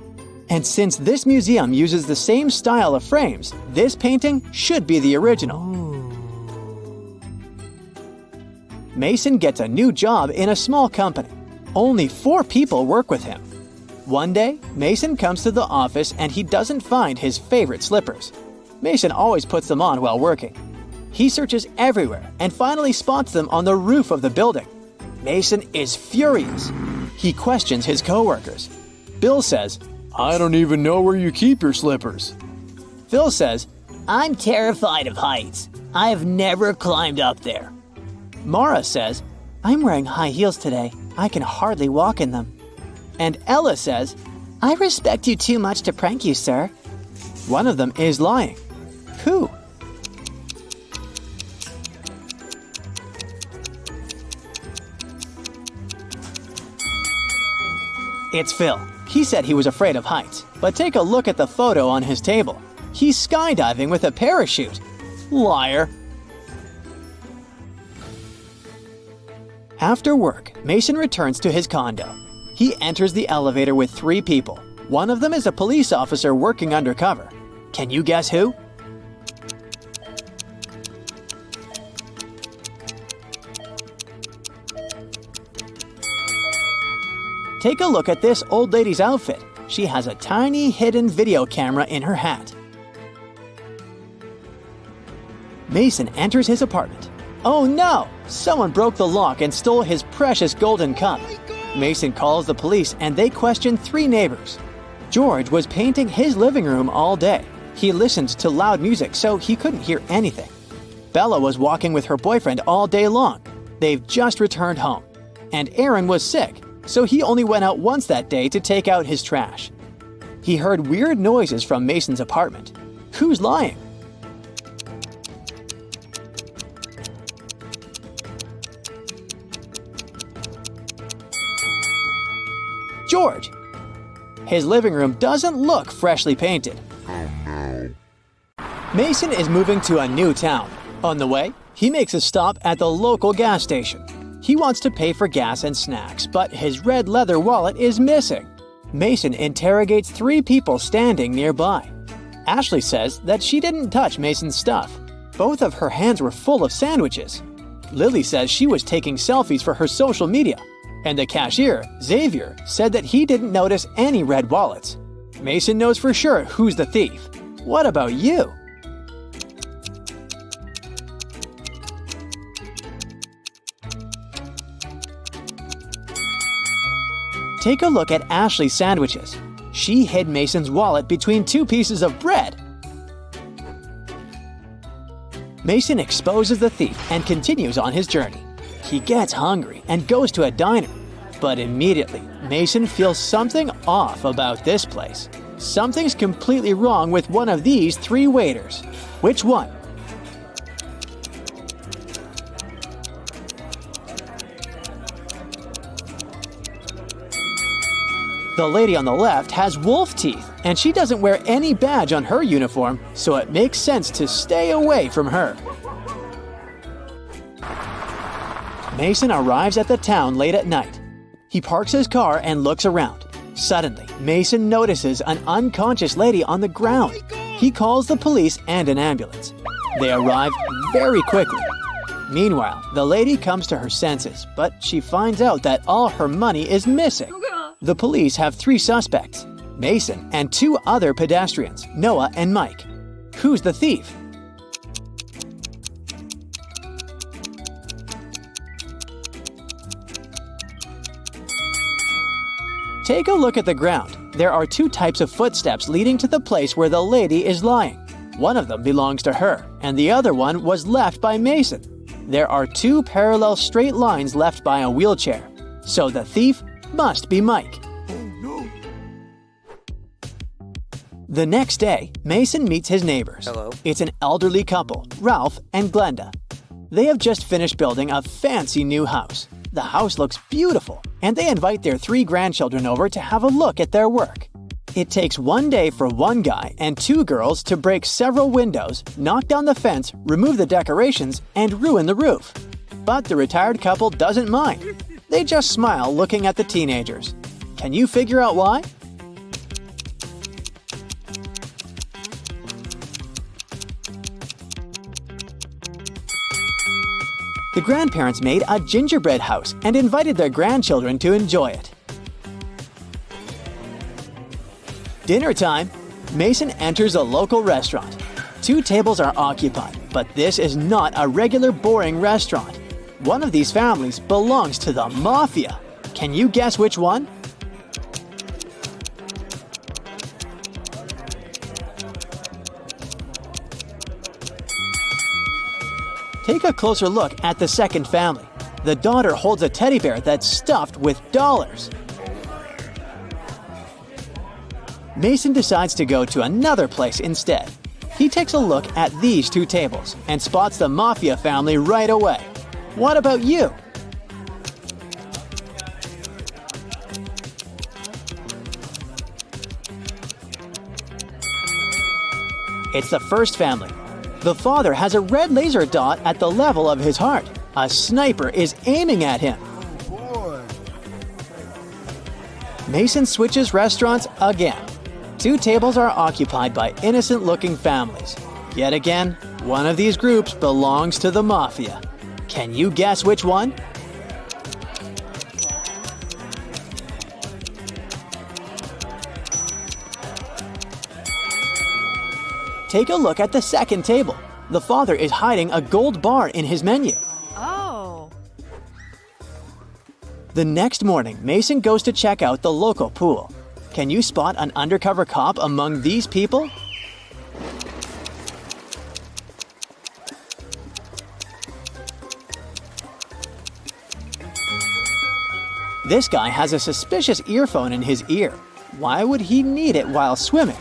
And since this museum uses the same style of frames, this painting should be the original. Mason gets a new job in a small company. Only 4 people work with him. One day, Mason comes to the office and he doesn't find his favorite slippers. Mason always puts them on while working. He searches everywhere and finally spots them on the roof of the building. Mason is furious. He questions his coworkers. Bill says, "I don't even know where you keep your slippers." Phil says, "I'm terrified of heights. I've never climbed up there." Mara says, "I'm wearing high heels today. I can hardly walk in them." And Ella says, "I respect you too much to prank you, sir." One of them is lying. Who? It's Phil. He said he was afraid of heights, but take a look at the photo on his table. He's skydiving with a parachute. Liar. After work, Mason returns to his condo. He enters the elevator with 3 people. One of them is a police officer working undercover. Can you guess who? Take a look at this old lady's outfit. She has a tiny hidden video camera in her hat. Mason enters his apartment. Oh no! Someone broke the lock and stole his precious golden cup. Mason calls the police and they question 3 neighbors. George was painting his living room all day. He listened to loud music so he couldn't hear anything. Bella was walking with her boyfriend all day long. They've just returned home. And Aaron was sick, so he only went out once that day to take out his trash. He heard weird noises from Mason's apartment. Who's lying? George. His living room doesn't look freshly painted. Mason is moving to a new town. On the way, he makes a stop at the local gas station. He wants to pay for gas and snacks, but his red leather wallet is missing. Mason interrogates 3 people standing nearby. Ashley says that she didn't touch Mason's stuff. Both of her hands were full of sandwiches. Lily says she was taking selfies for her social media. And the cashier, Xavier, said that he didn't notice any red wallets. Mason knows for sure who's the thief. What about you? Take a look at Ashley's sandwiches. She hid Mason's wallet between 2 pieces of bread. Mason exposes the thief and continues on his journey. He gets hungry and goes to a diner. But immediately, Mason feels something off about this place. Something's completely wrong with one of these 3 waiters. Which one? The lady on the left has wolf teeth, and she doesn't wear any badge on her uniform, so it makes sense to stay away from her. Mason arrives at the town late at night. He parks his car and looks around. Suddenly, Mason notices an unconscious lady on the ground. He calls the police and an ambulance. They arrive very quickly. Meanwhile, the lady comes to her senses, but she finds out that all her money is missing. The police have 3 suspects, Mason and 2 other pedestrians, Noah and Mike. Who's the thief? Take a look at the ground. There are 2 types of footsteps leading to the place where the lady is lying. One of them belongs to her, and the other one was left by Mason. There are 2 parallel straight lines left by a wheelchair. So the thief must be Mike. The next day, Mason meets his neighbors. Hello. It's an elderly couple, Ralph and Glenda. They have just finished building a fancy new house. The house looks beautiful, and they invite their 3 grandchildren over to have a look at their work. It takes 1 day for one guy and 2 girls to break several windows, knock down the fence, remove the decorations, and ruin the roof. But the retired couple doesn't mind. They just smile looking at the teenagers. Can you figure out why? The grandparents made a gingerbread house and invited their grandchildren to enjoy it. Dinner time. Mason enters a local restaurant. 2 tables are occupied, but this is not a regular boring restaurant. One of these families belongs to the Mafia. Can you guess which one? Take a closer look at the second family. The daughter holds a teddy bear that's stuffed with dollars. Mason decides to go to another place instead. He takes a look at these 2 tables and spots the Mafia family right away. What about you? It's the first family. The father has a red laser dot at the level of his heart. A sniper is aiming at him. Mason switches restaurants again. 2 tables are occupied by innocent-looking families. Yet again, one of these groups belongs to the Mafia. Can you guess which one? Take a look at the second table. The father is hiding a gold bar in his menu. Oh. The next morning, Mason goes to check out the local pool. Can you spot an undercover cop among these people? This guy has a suspicious earphone in his ear. Why would he need it while swimming?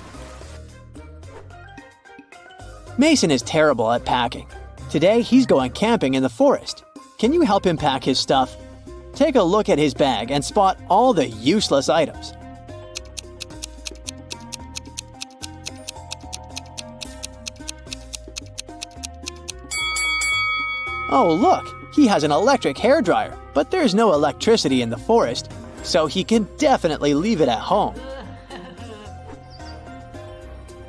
Mason is terrible at packing. Today, he's going camping in the forest. Can you help him pack his stuff? Take a look at his bag and spot all the useless items. Oh, look! He has an electric hairdryer, but there's no electricity in the forest, so he can definitely leave it at home.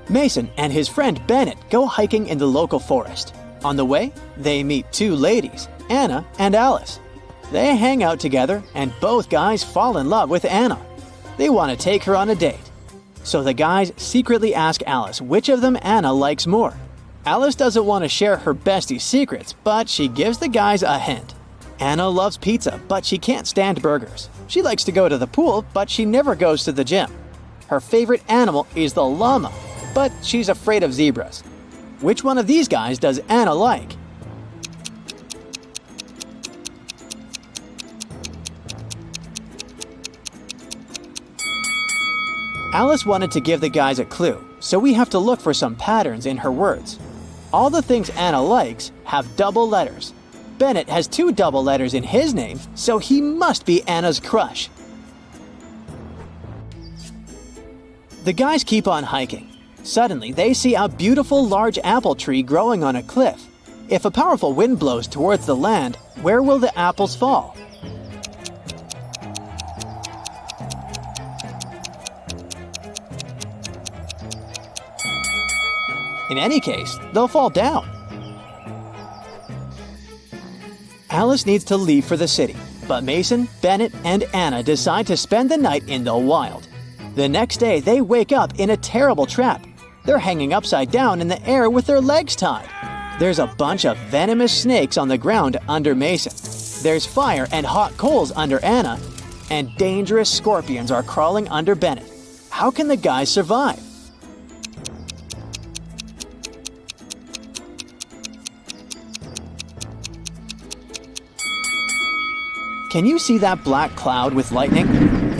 Mason and his friend Bennett go hiking in the local forest. On the way, they meet 2 ladies, Anna and Alice. They hang out together and both guys fall in love with Anna. They want to take her on a date. So the guys secretly ask Alice which of them Anna likes more. Alice doesn't want to share her bestie's secrets, but she gives the guys a hint. Anna loves pizza, but she can't stand burgers. She likes to go to the pool, but she never goes to the gym. Her favorite animal is the llama, but she's afraid of zebras. Which one of these guys does Anna like? Alice wanted to give the guys a clue, so we have to look for some patterns in her words. All the things Anna likes have double letters. Bennett has 2 double letters in his name, so he must be Anna's crush. The guys keep on hiking. Suddenly, they see a beautiful large apple tree growing on a cliff. If a powerful wind blows towards the land, where will the apples fall? In any case, they'll fall down. Alice needs to leave for the city, but Mason, Bennett, and Anna decide to spend the night in the wild. The next day, they wake up in a terrible trap. They're hanging upside down in the air with their legs tied. There's a bunch of venomous snakes on the ground under Mason. There's fire and hot coals under Anna, and dangerous scorpions are crawling under Bennett. How can the guys survive? Can you see that black cloud with lightning?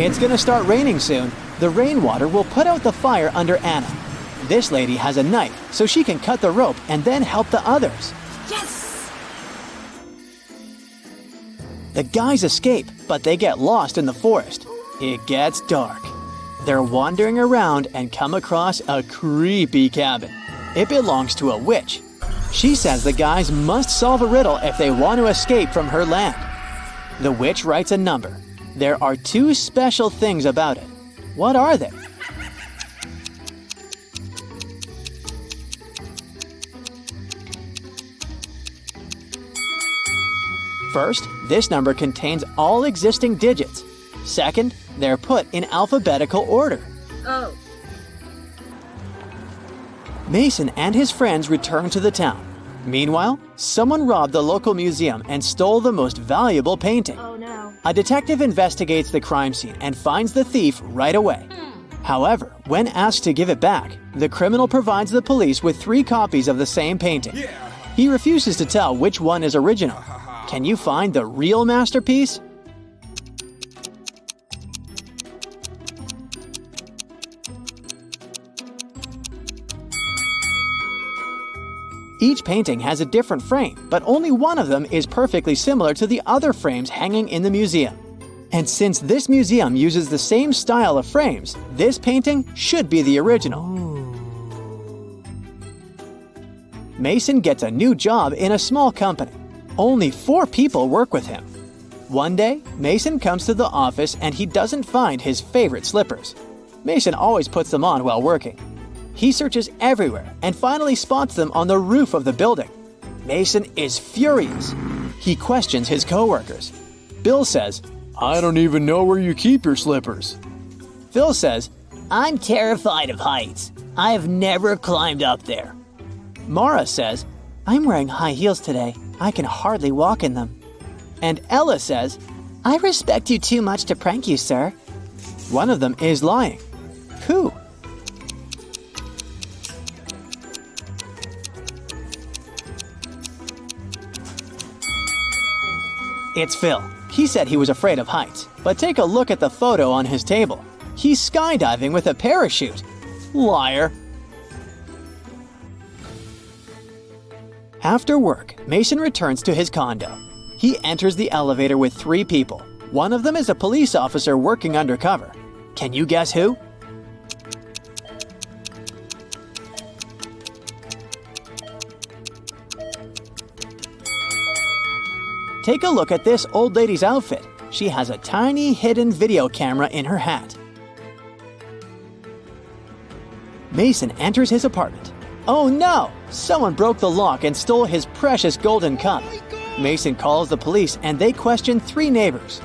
It's gonna start raining soon. The rainwater will put out the fire under Anna. This lady has a knife, so she can cut the rope and then help the others. Yes! The guys escape, but they get lost in the forest. It gets dark. They're wandering around and come across a creepy cabin. It belongs to a witch. She says the guys must solve a riddle if they want to escape from her land. The witch writes a number. There are 2 special things about it. What are they? First, this number contains all existing digits. Second, they're put in alphabetical order. Oh. Mason and his friends return to the town. Meanwhile, someone robbed the local museum and stole the most valuable painting. Oh no. A detective investigates the crime scene and finds the thief right away. However, when asked to give it back, the criminal provides the police with 3 copies of the same painting. He refuses to tell which one is original. Can you find the real masterpiece? Each painting has a different frame, but only one of them is perfectly similar to the other frames hanging in the museum. And since this museum uses the same style of frames, this painting should be the original. Mason gets a new job in a small company. Only 4 people work with him. One day, Mason comes to the office and he doesn't find his favorite slippers. Mason always puts them on while working. He searches everywhere and finally spots them on the roof of the building. Mason is furious. He questions his coworkers. Bill says, "I don't even know where you keep your slippers." Phil says, "I'm terrified of heights. I've never climbed up there." Mara says, "I'm wearing high heels today. I can hardly walk in them." And Ella says, "I respect you too much to prank you, sir." One of them is lying. Who? It's Phil. He said he was afraid of heights, but take a look at the photo on his table. He's skydiving with a parachute. Liar. After work, Mason returns to his condo. He enters the elevator with 3 people. One of them is a police officer working undercover. Can you guess who? Take a look at this old lady's outfit. She has a tiny hidden video camera in her hat. Mason enters his apartment. Oh no! Someone broke the lock and stole his precious golden cup. Mason calls the police and they question 3 neighbors.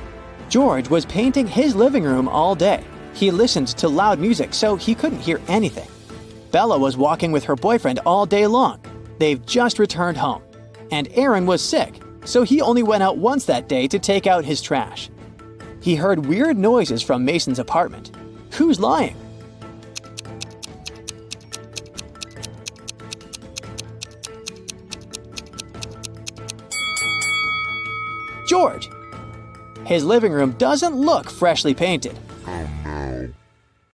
George was painting his living room all day. He listened to loud music so he couldn't hear anything. Bella was walking with her boyfriend all day long. They've just returned home. And Aaron was sick, so he only went out once that day to take out his trash. He heard weird noises from Mason's apartment. Who's lying? George. His living room doesn't look freshly painted.